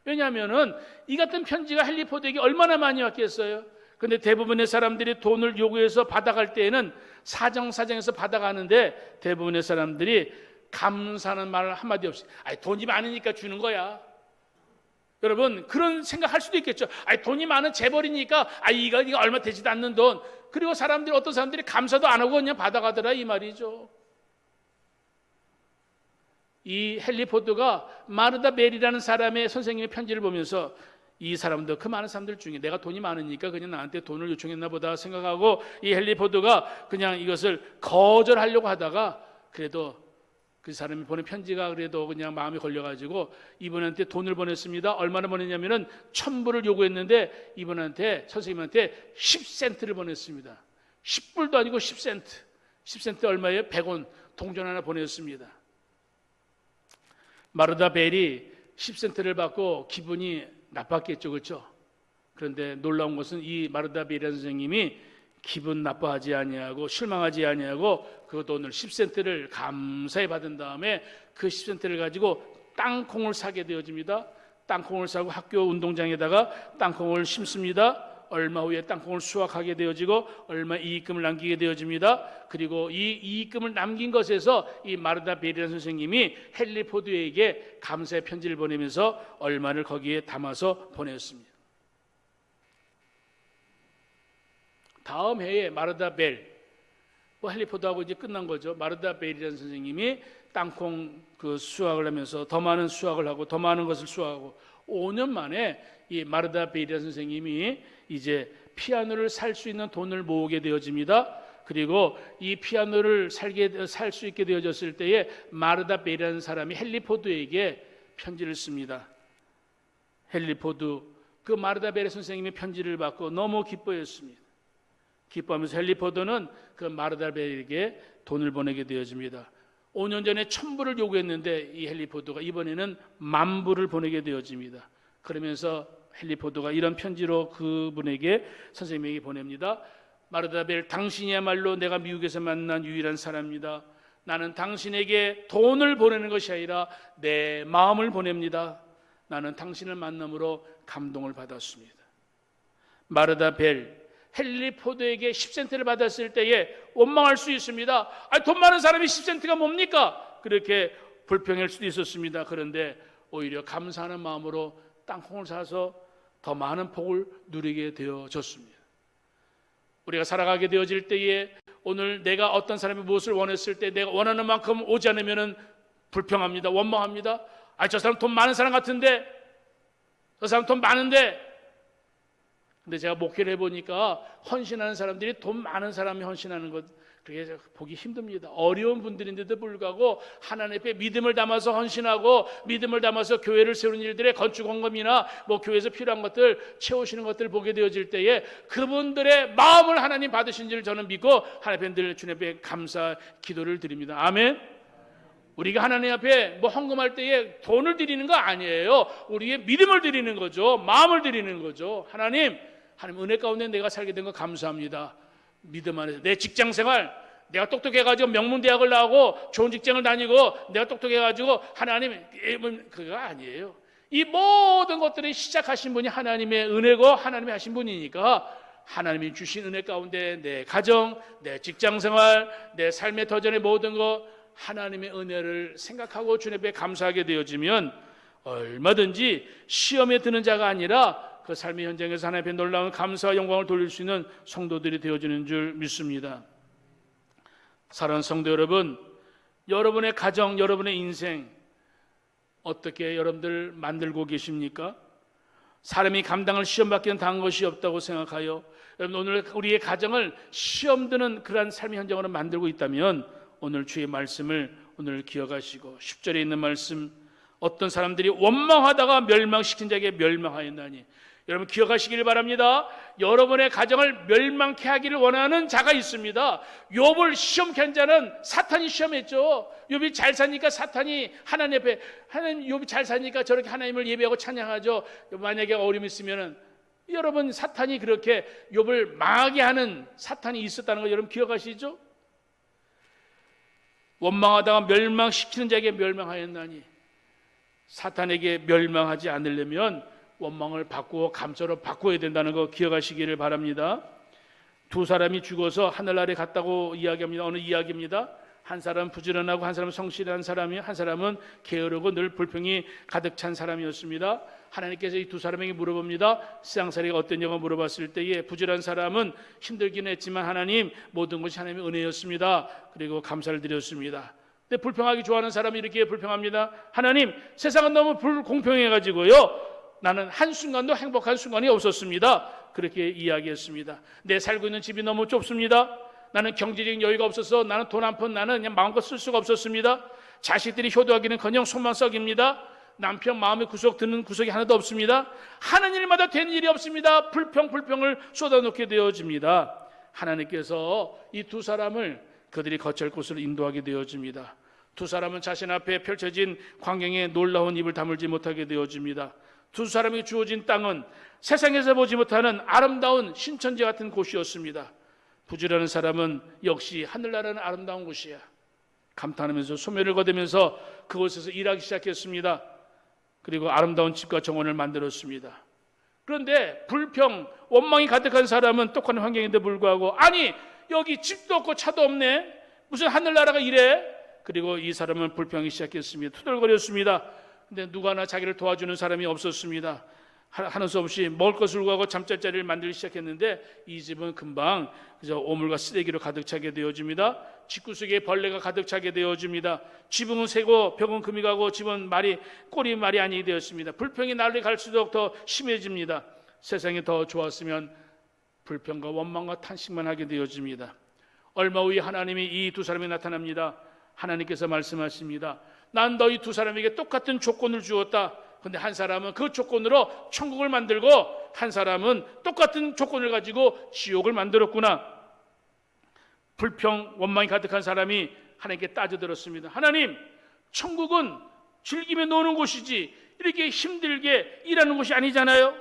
왜냐하면은 이 같은 편지가 헨리 포드에게 얼마나 많이 왔겠어요. 그런데 대부분의 사람들이 돈을 요구해서 받아갈 때에는 사정사정해서 받아가는데 대부분의 사람들이 감사하는 말 한마디 없이 돈이 많으니까 주는 거야. 여러분 그런 생각할 수도 있겠죠. 돈이 많은 재벌이니까 이거 얼마 되지도 않는 돈. 그리고 어떤 사람들이 감사도 안 하고 그냥 받아가더라 이 말이죠. 이 헨리 포드가 마르다 벨이라는 사람의 선생님의 편지를 보면서 이 사람도 그 많은 사람들 중에 내가 돈이 많으니까 그냥 나한테 돈을 요청했나 보다 생각하고 이 헨리 포드가 그냥 이것을 거절하려고 하다가 그래도 그 사람이 보낸 편지가 그래도 그냥 마음에 걸려가지고 이분한테 돈을 보냈습니다. 얼마나 보냈냐면은 1,000불을 요구했는데 이분한테 선생님한테 10센트를 보냈습니다. 10불도 아니고 10센트. 10센트 얼마예요? 100원 동전 하나 보냈습니다. 마르다 벨이 10센트를 받고 기분이 나빴겠죠, 그렇죠? 그런데 놀라운 것은 이 마르다 벨이라는 선생님이 기분 나빠하지 아니하고 실망하지 아니하고 그 돈을 10센트를 감사히 받은 다음에 그 10센트를 가지고 땅콩을 사게 되어집니다. 땅콩을 사고 학교 운동장에다가 땅콩을 심습니다. 얼마 후에 땅콩을 수확하게 되어지고 얼마 이익금을 남기게 되어집니다. 그리고 이 이익금을 남긴 것에서 이 마르다 벨이라는 선생님이 헨리 포드에게 감사의 편지를 보내면서 얼마를 거기에 담아서 보냈습니다. 다음 해에 마르다 벨, 헨리 포드하고 이제 끝난 거죠. 마르다 벨이라는 선생님이 땅콩 그 수확을 하면서 더 많은 수확을 하고 더 많은 것을 수확하고 5년 만에 이 마르다 벨이라는 선생님이 이제 피아노를 살 수 있는 돈을 모으게 되어집니다. 그리고 이 피아노를 살 수 있게 되어졌을 때에 마르다 벨이라는 사람이 헨리 포드에게 편지를 씁니다. 헨리 포드 그 마르다 벨 선생님의 편지를 받고 너무 기뻐했습니다. 기뻐하면서 헨리 포드는 그 마르다 벨에게 돈을 보내게 되어집니다. 5년 전에 1,000불을 요구했는데 이 헨리 포드가 이번에는 10,000불을 보내게 되어집니다. 그러면서 헨리 포드가 이런 편지로 그분에게 선생님에게 보냅니다. 마르다 벨, 당신이야말로 내가 미국에서 만난 유일한 사람입니다. 나는 당신에게 돈을 보내는 것이 아니라 내 마음을 보냅니다. 나는 당신을 만남으로 감동을 받았습니다. 마르다 벨, 헨리 포드에게 10센트를 받았을 때에 원망할 수 있습니다. 돈 많은 사람이 10센트가 뭡니까? 그렇게 불평할 수도 있었습니다. 그런데 오히려 감사하는 마음으로 땅콩을 사서 더 많은 복을 누리게 되어졌습니다. 우리가 살아가게 되어질 때에 오늘 내가 어떤 사람이 무엇을 원했을 때 내가 원하는 만큼 오지 않으면 불평합니다. 원망합니다. 저 사람 돈 많은 사람 같은데, 저 사람 돈 많은데. 근데 제가 목회를 해보니까 헌신하는 사람들이 돈 많은 사람이 헌신하는 것 그게 보기 힘듭니다. 어려운 분들인데도 불구하고 하나님 앞에 믿음을 담아서 헌신하고 믿음을 담아서 교회를 세우는 일들에 건축 헌금이나 교회에서 필요한 것들 채우시는 것들 보게 되어질 때에 그분들의 마음을 하나님 받으신 줄 저는 믿고 하나님 앞에 주님 앞에 감사 기도를 드립니다. 아멘. 우리가 하나님 앞에 헌금할 때에 돈을 드리는 거 아니에요. 우리의 믿음을 드리는 거죠. 마음을 드리는 거죠. 하나님 은혜 가운데 내가 살게 된 거 감사합니다. 믿음 안에서 내 직장생활 내가 똑똑해가지고 명문대학을 나오고 좋은 직장을 다니고 내가 똑똑해가지고 하나님 그거 아니에요. 이 모든 것들을 시작하신 분이 하나님의 은혜고 하나님이 하신 분이니까 하나님이 주신 은혜 가운데 내 가정, 내 직장생활, 내 삶의 터전의 모든 것 하나님의 은혜를 생각하고 주님 앞에 감사하게 되어지면 얼마든지 시험에 드는 자가 아니라 그 삶의 현장에서 하나님 앞에 놀라운 감사와 영광을 돌릴 수 있는 성도들이 되어지는 줄 믿습니다. 사랑하는 성도 여러분, 여러분의 가정, 여러분의 인생 어떻게 여러분들 만들고 계십니까? 사람이 감당할 시험밖에 당한 것이 없다고 생각하여 여러분 오늘 우리의 가정을 시험 드는 그러한 삶의 현장으로 만들고 있다면 오늘 주의 말씀을 오늘 기억하시고 10절에 있는 말씀 어떤 사람들이 원망하다가 멸망시킨 자에게 멸망하였나니 여러분 기억하시기를 바랍니다. 여러분의 가정을 멸망케 하기를 원하는 자가 있습니다. 욥을 시험케 한 자는 사탄이 시험했죠. 욥이 잘 사니까 사탄이 하나님 앞에 욥이 잘 사니까 저렇게 하나님을 예배하고 찬양하죠. 만약에 어려움이 있으면은 여러분 사탄이 그렇게 욥을 망하게 하는 사탄이 있었다는 거 여러분 기억하시죠? 원망하다가 멸망시키는 자에게 멸망하였나니 사탄에게 멸망하지 않으려면 원망을 바꾸고 감사로 바꿔야 된다는 거 기억하시기를 바랍니다. 두 사람이 죽어서 하늘나라에 갔다고 이야기합니다. 어느 이야기입니다. 한 사람은 부지런하고 한 사람은 성실한 사람이, 한 사람은 게으르고 늘 불평이 가득 찬 사람이었습니다. 하나님께서 이 두 사람에게 물어봅니다. 세상살이가 어땠냐고 물어봤을 때에 부지런한 사람은 힘들긴 했지만 하나님, 모든 것이 하나님의 은혜였습니다. 그리고 감사를 드렸습니다. 근데 불평하기 좋아하는 사람이 이렇게 불평합니다. 하나님, 세상은 너무 불공평해가지고요, 나는 한순간도 행복한 순간이 없었습니다. 그렇게 이야기했습니다. 내 살고 있는 집이 너무 좁습니다. 나는 경제적인 여유가 없어서 나는 돈 한 푼 나는 그냥 마음껏 쓸 수가 없었습니다. 자식들이 효도하기는커녕 속만 썩입니다. 남편 마음의 구석 드는 구석이 하나도 없습니다. 하는 일마다 되는 일이 없습니다. 불평을 쏟아놓게 되어집니다. 하나님께서 이 두 사람을 그들이 거칠 곳으로 인도하게 되어집니다. 두 사람은 자신 앞에 펼쳐진 광경에 놀라운 입을 다물지 못하게 되어집니다. 두 사람에게 주어진 땅은 세상에서 보지 못하는 아름다운 신천지 같은 곳이었습니다. 부지런한 사람은 역시 하늘나라는 아름다운 곳이야. 감탄하면서 소매를 거두면서 그곳에서 일하기 시작했습니다. 그리고 아름다운 집과 정원을 만들었습니다. 그런데 불평, 원망이 가득한 사람은 똑같은 환경인데 불구하고, 아니 여기 집도 없고 차도 없네, 무슨 하늘나라가 이래? 그리고 이 사람은 불평이 시작했습니다. 투덜거렸습니다. 근데 누가나 자기를 도와주는 사람이 없었습니다. 하는 수 없이 먹을 것을 구하고 잠자리를 만들기 시작했는데 이 집은 금방 그저 오물과 쓰레기로 가득 차게 되어집니다. 집구석에 벌레가 가득 차게 되어집니다. 지붕은 새고 벽은 금이 가고 집은 꼴이 말이 아니게 되었습니다. 불평이 날이 갈수록 더 심해집니다. 세상이 더 좋았으면 불평과 원망과 탄식만 하게 되어집니다. 얼마 후에 하나님이 이 두 사람이 나타납니다. 하나님께서 말씀하십니다. 난 너희 두 사람에게 똑같은 조건을 주었다. 근데 한 사람은 그 조건으로 천국을 만들고 한 사람은 똑같은 조건을 가지고 지옥을 만들었구나. 불평, 원망이 가득한 사람이 하나님께 따져들었습니다. 하나님, 천국은 즐기며 노는 곳이지 이렇게 힘들게 일하는 곳이 아니잖아요.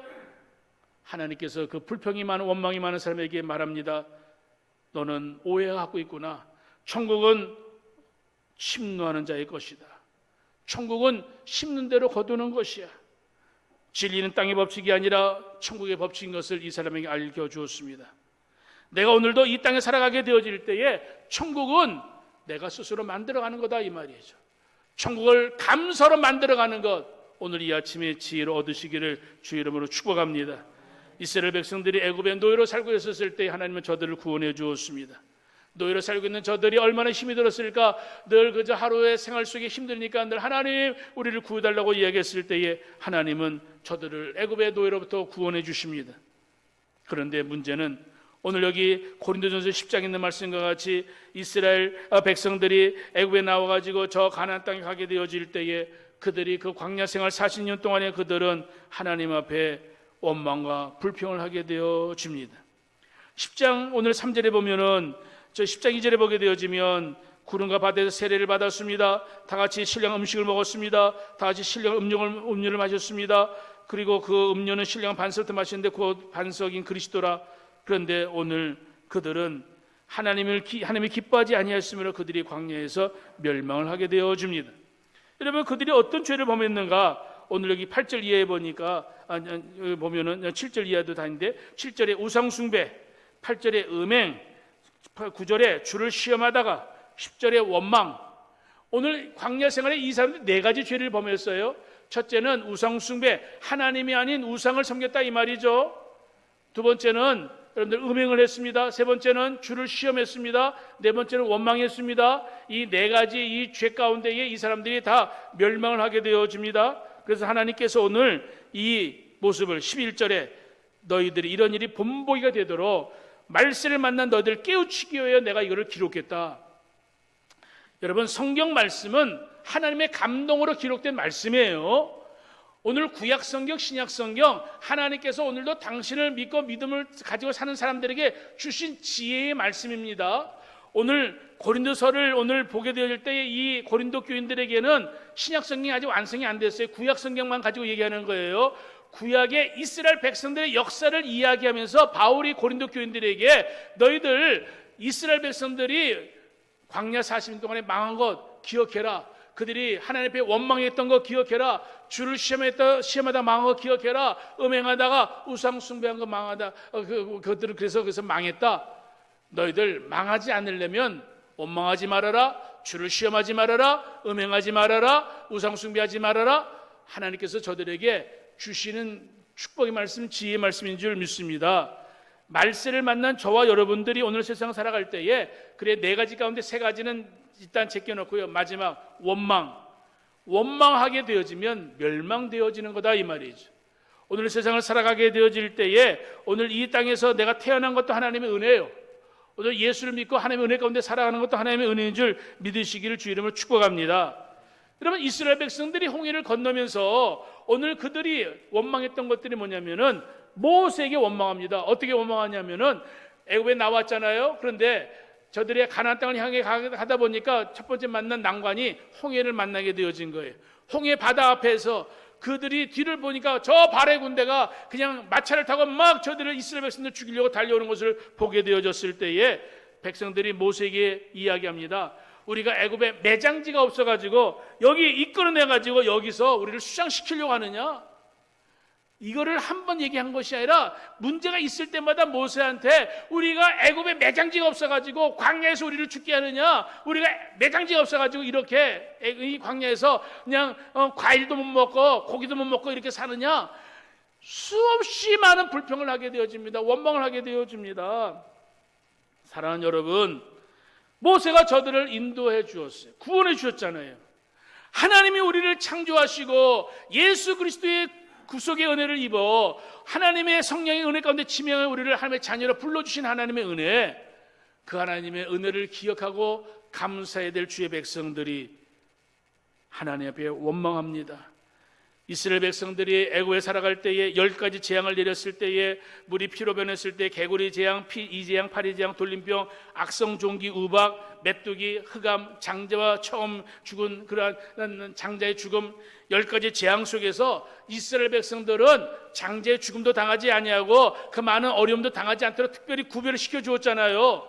하나님께서 그 불평이 많은, 원망이 많은 사람에게 말합니다. 너는 오해하고 있구나. 천국은 침노하는 자의 것이다. 천국은 심는 대로 거두는 것이야. 진리는 땅의 법칙이 아니라 천국의 법칙인 것을 이 사람에게 알려주었습니다. 내가 오늘도 이 땅에 살아가게 되어질 때에 천국은 내가 스스로 만들어가는 거다, 이 말이죠. 천국을 감사로 만들어가는 것, 오늘 이 아침에 지혜를 얻으시기를 주 이름으로 축복합니다. 이스라엘 백성들이 애굽의 노예로 살고 있었을 때 하나님은 저들을 구원해 주었습니다. 노예로 살고 있는 저들이 얼마나 힘이 들었을까. 늘 그저 하루의 생활 속에 힘드니까 늘 하나님 우리를 구해달라고 이야기했을 때에 하나님은 저들을 애굽의 노예로부터 구원해 주십니다. 그런데 문제는 오늘 여기 고린도전서 10장에 있는 말씀과 같이 이스라엘 백성들이 애굽에 나와가지고 저 가나안 땅에 가게 되어질 때에 그들이 그 광야 생활 40년 동안에 그들은 하나님 앞에 원망과 불평을 하게 되어집니다. 10장 오늘 3절에 보면은, 저 10장 2절에 보게 되어지면 구름과 바다에서 세례를 받았습니다. 다 같이 신령 음식을 먹었습니다. 다 같이 신령 음료를 마셨습니다. 그리고 그 음료는 신령 반석부터 마시는데 그 반석인 그리스도라. 그런데 오늘 그들은 하나님이 기뻐하지 아니하였으므로 그들이 광야에서 멸망을 하게 되어집니다. 여러분, 그들이 어떤 죄를 범했는가? 오늘 여기 8절 이하에 보니까 보면은 7절 이하도 다닌데 7절에 우상숭배, 8절에 음행, 9절에 주를 시험하다가 10절에 원망. 오늘 광야 생활에 이 사람들이 네 가지 죄를 범했어요. 첫째는 우상숭배, 하나님이 아닌 우상을 섬겼다 이 말이죠. 두 번째는 여러분들 음행을 했습니다. 세 번째는 주를 시험했습니다. 네 번째는 원망했습니다. 이 네 가지 이 죄 가운데에 이 사람들이 다 멸망을 하게 되어집니다. 그래서 하나님께서 오늘 이 모습을 11절에 너희들이 이런 일이 본보기가 되도록 말세를 만난 너희들 깨우치기 위하여 내가 이거를 기록했다. 여러분, 성경 말씀은 하나님의 감동으로 기록된 말씀이에요. 오늘 구약 성경, 신약 성경, 하나님께서 오늘도 당신을 믿고 믿음을 가지고 사는 사람들에게 주신 지혜의 말씀입니다. 오늘 고린도서를 오늘 보게 되어질 때에 이 고린도 교인들에게는 신약 성경이 아직 완성이 안 됐어요. 구약 성경만 가지고 얘기하는 거예요. 구약의 이스라엘 백성들의 역사를 이야기하면서 바울이 고린도 교인들에게 너희들 이스라엘 백성들이 광야 40년 동안에 망한 것 기억해라. 그들이 하나님 앞에 원망했던 거 기억해라. 주를 시험하다 망한 거 기억해라. 음행하다가 우상 숭배한 거 망하다. 그들은 그래서 망했다. 너희들 망하지 않으려면 원망하지 말아라, 주를 시험하지 말아라, 음행하지 말아라, 우상숭배하지 말아라. 하나님께서 저들에게 주시는 축복의 말씀, 지혜의 말씀인 줄 믿습니다. 말세를 만난 저와 여러분들이 오늘 세상 살아갈 때에 그래 네 가지 가운데 세 가지는 일단 제껴놓고요. 마지막 원망하게 되어지면 멸망되어지는 거다 이 말이죠. 오늘 세상을 살아가게 되어질 때에 오늘 이 땅에서 내가 태어난 것도 하나님의 은혜예요. 오늘 예수를 믿고 하나님의 은혜 가운데 살아가는 것도 하나님의 은혜인 줄 믿으시기를 주 이름으로 축복합니다. 여러분, 이스라엘 백성들이 홍해를 건너면서 오늘 그들이 원망했던 것들이 뭐냐면은 모세에게 원망합니다. 어떻게 원망하냐면은 애굽에 나왔잖아요. 그런데 저들의 가나안 땅을 향해 가다 보니까 첫 번째 만난 난관이 홍해를 만나게 되어진 거예요. 홍해 바다 앞에서 그들이 뒤를 보니까 저 발해 군대가 그냥 마차를 타고 막 저들을 이스라엘 백성들 죽이려고 달려오는 것을 보게 되어졌을 때에 백성들이 모세에게 이야기합니다. 우리가 애굽에 매장지가 없어가지고 여기 이끌어내가지고 여기서 우리를 수장시키려고 하느냐? 이거를 한 번 얘기한 것이 아니라 문제가 있을 때마다 모세한테 우리가 애굽에 매장지가 없어가지고 광야에서 우리를 죽게 하느냐, 우리가 매장지가 없어가지고 이렇게 이 광야에서 그냥 과일도 못 먹고 고기도 못 먹고 이렇게 사느냐, 수없이 많은 불평을 하게 되어집니다. 원망을 하게 되어집니다. 사랑하는 여러분, 모세가 저들을 인도해 주었어요. 구원해 주셨잖아요. 하나님이 우리를 창조하시고 예수 그리스도의 구속의 은혜를 입어 하나님의 성령의 은혜 가운데 지명해 우리를 하나님의 자녀로 불러주신 하나님의 은혜, 그 하나님의 은혜를 기억하고 감사해야 될 주의 백성들이 하나님 앞에 원망합니다. 이스라엘 백성들이 애굽에 살아갈 때에 10가지 재앙을 내렸을 때에 물이 피로 변했을 때 개구리 재앙, 이재앙, 파리재앙, 돌림병, 악성 종기, 우박, 메뚜기, 흑암, 장자와 처음 죽은 그러한 장자의 죽음, 10가지 재앙 속에서 이스라엘 백성들은 장자의 죽음도 당하지 아니하고 그 많은 어려움도 당하지 않도록 특별히 구별을 시켜주었잖아요.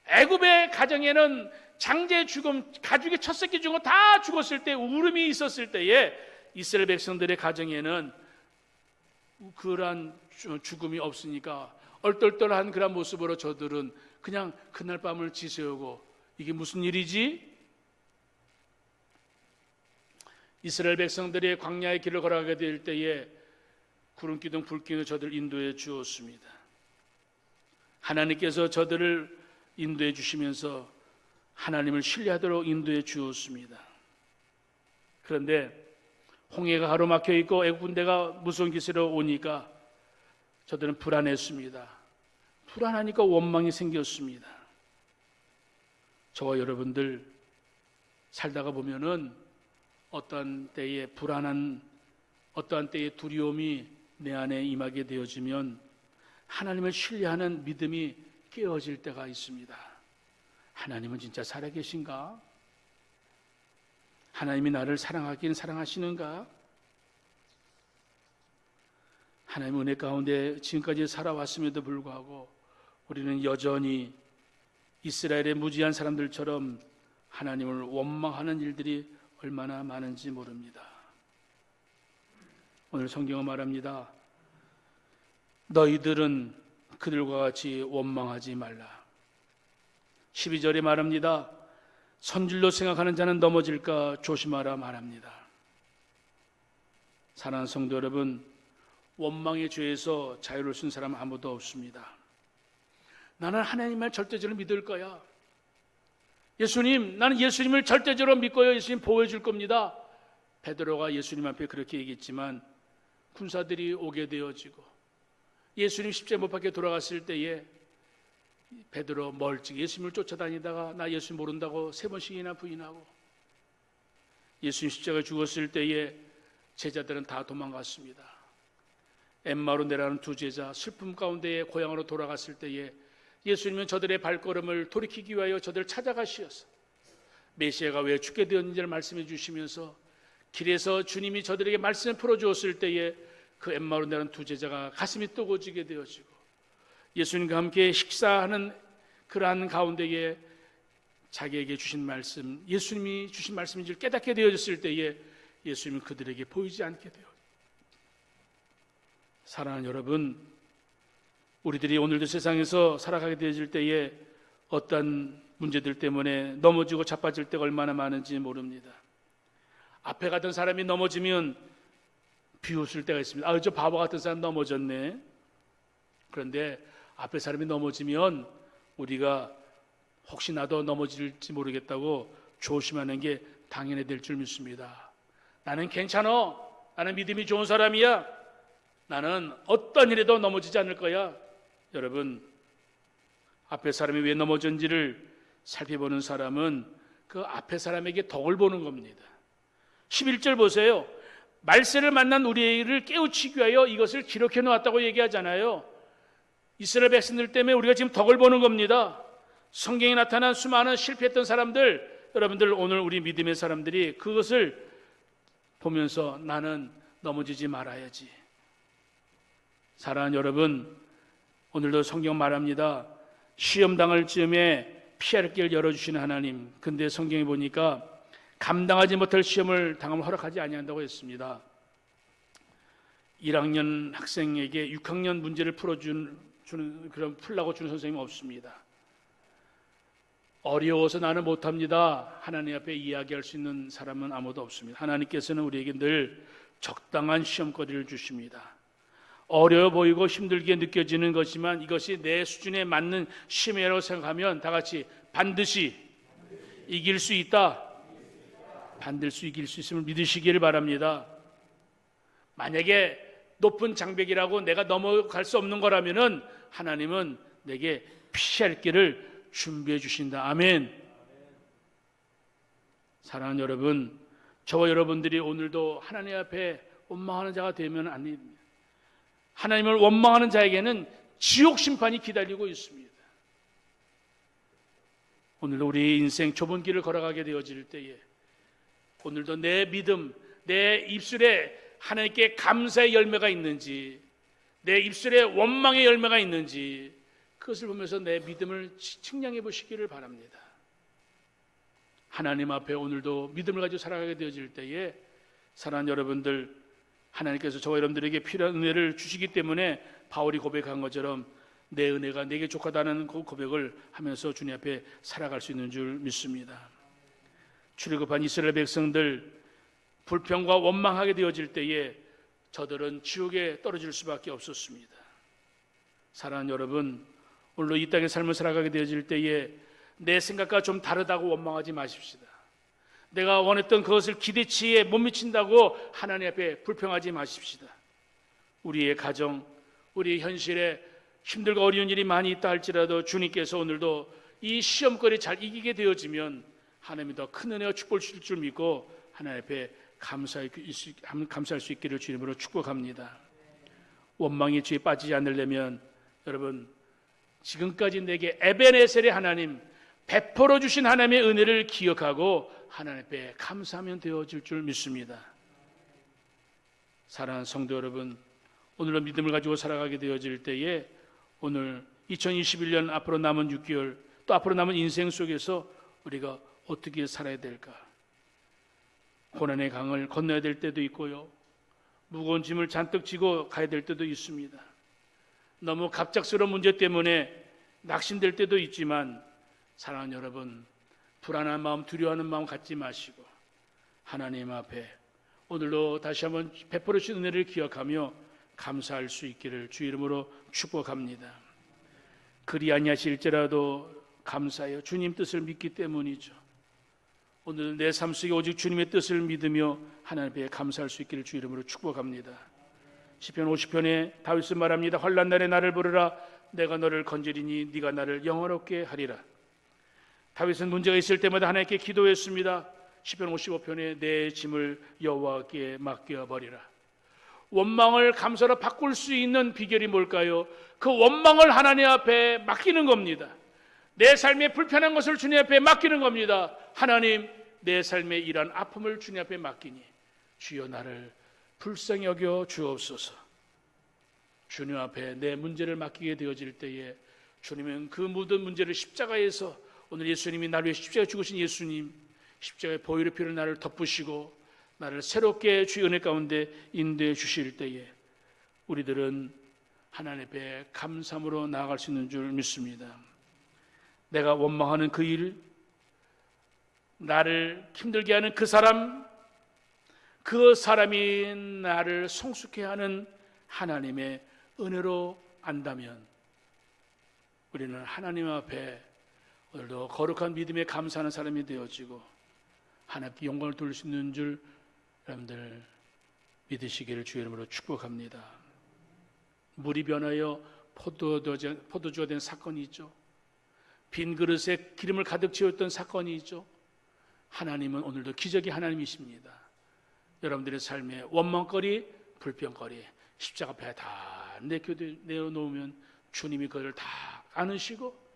애굽의 가정에는 장자의 죽음, 가죽의 첫 새끼 죽음 다 죽었을 때, 울음이 있었을 때에 이스라엘 백성들의 가정에는 그러한 죽음이 없으니까 얼떨떨한 그런 모습으로 저들은 그냥 그날 밤을 지새우고, 이게 무슨 일이지? 이스라엘 백성들이 광야의 길을 걸어가게 될 때에 구름 기둥 불 기둥 저들을 인도해 주었습니다. 하나님께서 저들을 인도해 주시면서 하나님을 신뢰하도록 인도해 주었습니다. 그런데 홍해가 가로막혀 있고 애국 군대가 무서운 기세로 오니까 저들은 불안했습니다. 불안하니까 원망이 생겼습니다. 저와 여러분들 살다가 보면은 어떠한 때에 불안한, 어떠한 때에 두려움이 내 안에 임하게 되어지면 하나님을 신뢰하는 믿음이 깨어질 때가 있습니다. 하나님은 진짜 살아계신가? 하나님이 나를 사랑하긴 사랑하시는가? 하나님의 은혜 가운데 지금까지 살아왔음에도 불구하고 우리는 여전히 이스라엘의 무지한 사람들처럼 하나님을 원망하는 일들이 얼마나 많은지 모릅니다. 오늘 성경은 말합니다. 너희들은 그들과 같이 원망하지 말라. 12절에 말합니다. 선질로 생각하는 자는 넘어질까 조심하라 말합니다. 사랑하는 성도 여러분, 원망의 죄에서 자유로울 수 있는 사람 아무도 없습니다. 나는 하나님만 절대적으로 믿을 거야. 예수님, 나는 예수님을 절대적으로 믿고요. 예수님 보호해 줄 겁니다. 베드로가 예수님 앞에 그렇게 얘기했지만 군사들이 오게 되어지고 예수님 십자가 못 박혀 돌아갔을 때에 베드로 멀찍이 예수님을 쫓아다니다가 나 예수 모른다고 3번씩이나 부인하고, 예수님 십자가에 죽었을 때에 제자들은 다 도망갔습니다. 엠마로 내려가는 두 제자 슬픔 가운데에 고향으로 돌아갔을 때에 예수님은 저들의 발걸음을 돌이키기 위하여 저들을 찾아가시어서 메시아가 왜 죽게 되었는지를 말씀해 주시면서 길에서 주님이 저들에게 말씀을 풀어주었을 때에 그 엠마로 내려가는 두 제자가 가슴이 뜨거워지게 되어지고 예수님과 함께 식사하는 그러한 가운데에 자기에게 주신 말씀, 예수님이 주신 말씀인 줄 깨닫게 되어졌을 때에 예수님은 그들에게 보이지 않게 되어. 사랑하는 여러분, 우리들이 오늘도 세상에서 살아가게 되어질 때에 어떤 문제들 때문에 넘어지고 자빠질 때가 얼마나 많은지 모릅니다. 앞에 가던 사람이 넘어지면 비웃을 때가 있습니다. 아, 저 바보 같은 사람 넘어졌네. 그런데 앞에 사람이 넘어지면 우리가 혹시 나도 넘어질지 모르겠다고 조심하는 게 당연히 될 줄 믿습니다. 나는 괜찮아. 나는 믿음이 좋은 사람이야. 나는 어떤 일에도 넘어지지 않을 거야. 여러분, 앞에 사람이 왜 넘어졌는지를 살펴보는 사람은 그 앞에 사람에게 덕을 보는 겁니다. 11절 보세요. 말세를 만난 우리를 깨우치기 위하여 이것을 기록해 놓았다고 얘기하잖아요. 이스라엘 백성들 때문에 우리가 지금 덕을 보는 겁니다. 성경에 나타난 수많은 실패했던 사람들, 여러분들 오늘 우리 믿음의 사람들이 그것을 보면서 나는 넘어지지 말아야지. 사랑하는 여러분, 오늘도 성경 말합니다. 시험 당할 즈음에 피할 길 열어주시는 하나님. 근데 성경에 보니까 감당하지 못할 시험을 당하면 허락하지 아니한다고 했습니다. 1학년 학생에게 6학년 문제를 풀라고 주는 선생님은 없습니다. 어려워서 나는 못합니다. 하나님 앞에 이야기할 수 있는 사람은 아무도 없습니다. 하나님께서는 우리에게 늘 적당한 시험거리를 주십니다. 어려워 보이고 힘들게 느껴지는 것이지만 이것이 내 수준에 맞는 시험이라고 생각하면 다 같이 반드시 이길 수 있다. 반드시 이길 수 있음을 믿으시기를 바랍니다. 만약에 높은 장벽이라고 내가 넘어갈 수 없는 거라면은 하나님은 내게 피할 길을 준비해 주신다. 아멘. 사랑하는 여러분, 저와 여러분들이 오늘도 하나님 앞에 원망하는 자가 되면 안 됩니다. 하나님을 원망하는 자에게는 지옥 심판이 기다리고 있습니다. 오늘도 우리 인생 좁은 길을 걸어가게 되어질 때에 오늘도 내 믿음, 내 입술에 하나님께 감사의 열매가 있는지, 내 입술에 원망의 열매가 있는지 그것을 보면서 내 믿음을 측량해 보시기를 바랍니다. 하나님 앞에 오늘도 믿음을 가지고 살아가게 되어질 때에 사랑하는 여러분들, 하나님께서 저와 여러분들에게 필요한 은혜를 주시기 때문에 바울이 고백한 것처럼 내 은혜가 내게 족하다는 그 고백을 하면서 주님 앞에 살아갈 수 있는 줄 믿습니다. 출애굽한 이스라엘 백성들 불평과 원망하게 되어질 때에 저들은 지옥에 떨어질 수밖에 없었습니다. 사랑하는 여러분, 오늘도 이 땅의 삶을 살아가게 되어질 때에 내 생각과 좀 다르다고 원망하지 마십시다. 내가 원했던 그것을 기대치에 못 미친다고 하나님 앞에 불평하지 마십시다. 우리의 가정, 우리의 현실에 힘들고 어려운 일이 많이 있다 할지라도 주님께서 오늘도 이 시험거리 잘 이기게 되어지면 하나님이 더 큰 은혜와 축복을 주실 줄 믿고 하나님 앞에 감사할 수 있기를 주님으로 축복합니다. 원망의 죄에 빠지지 않으려면 여러분, 지금까지 내게 에베네셀의 하나님, 베풀어 주신 하나님의 은혜를 기억하고 하나님 앞에 감사하면 되어질 줄 믿습니다. 사랑하는 성도 여러분, 오늘은 믿음을 가지고 살아가게 되어질 때에 오늘 2021년 앞으로 남은 6개월 또 앞으로 남은 인생 속에서 우리가 어떻게 살아야 될까? 고난의 강을 건너야 될 때도 있고요, 무거운 짐을 잔뜩 지고 가야 될 때도 있습니다. 너무 갑작스러운 문제 때문에 낙심될 때도 있지만 사랑하는 여러분, 불안한 마음, 두려워하는 마음 갖지 마시고 하나님 앞에 오늘도 다시 한번 베풀어 주신 은혜를 기억하며 감사할 수 있기를 주 이름으로 축복합니다. 그리 아니하실지라도 감사해요. 주님 뜻을 믿기 때문이죠. 오늘 내 삶 속에 오직 주님의 뜻을 믿으며 하나님 앞에 감사할 수 있기를 주 이름으로 축복합니다. 시편 50편에 다윗은 말합니다. 환난 날에 나를 부르라. 내가 너를 건지리니 네가 나를 영화롭게 하리라. 다윗은 문제가 있을 때마다 하나님께 기도했습니다. 시편 55편에 내 짐을 여호와께 맡겨버리라. 원망을 감사로 바꿀 수 있는 비결이 뭘까요? 그 원망을 하나님 앞에 맡기는 겁니다. 내 삶에 불편한 것을 주님 앞에 맡기는 겁니다. 하나님, 내 삶에 이러한 아픔을 주님 앞에 맡기니 주여 나를 불쌍히 여겨 주옵소서. 주님 앞에 내 문제를 맡기게 되어질 때에 주님은 그 모든 문제를 십자가에서, 오늘 예수님이 나를 위해 십자가에 죽으신 예수님, 십자가의 보혈의 피로 나를 덮으시고 나를 새롭게 주의 은혜 가운데 인도해 주실 때에 우리들은 하나님 앞에 감사함으로 나아갈 수 있는 줄 믿습니다. 내가 원망하는 그 일, 나를 힘들게 하는 그 사람, 그 사람이 나를 성숙해 하는 하나님의 은혜로 안다면 우리는 하나님 앞에 오늘도 거룩한 믿음에 감사하는 사람이 되어지고 하나님께 영광을 돌릴 수 있는 줄 여러분들 믿으시기를 주의 이름으로 축복합니다. 물이 변하여 포도주가 된 사건이 있죠. 빈 그릇에 기름을 가득 채웠던 사건이 있죠. 하나님은 오늘도 기적의 하나님이십니다. 여러분들의 삶에 원망거리, 불평거리 십자가 앞에 다 내어놓으면 주님이 그것을 다 안으시고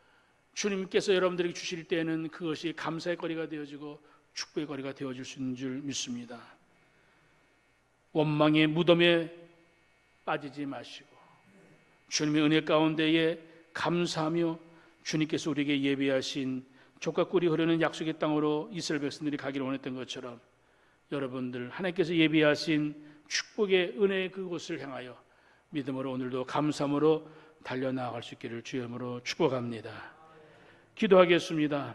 주님께서 여러분들에게 주실 때는 그것이 감사의 거리가 되어지고 축복의 거리가 되어질 수 있는 줄 믿습니다. 원망의 무덤에 빠지지 마시고 주님의 은혜 가운데에 감사하며 주님께서 우리에게 예비하신 족과 꿀이 흐르는 약속의 땅으로 이스라엘 백성들이 가기를 원했던 것처럼 여러분들 하나님께서 예비하신 축복의 은혜의 그곳을 향하여 믿음으로 오늘도 감사함으로 달려나갈 수 있기를 주의 이름으로 축복합니다. 기도하겠습니다.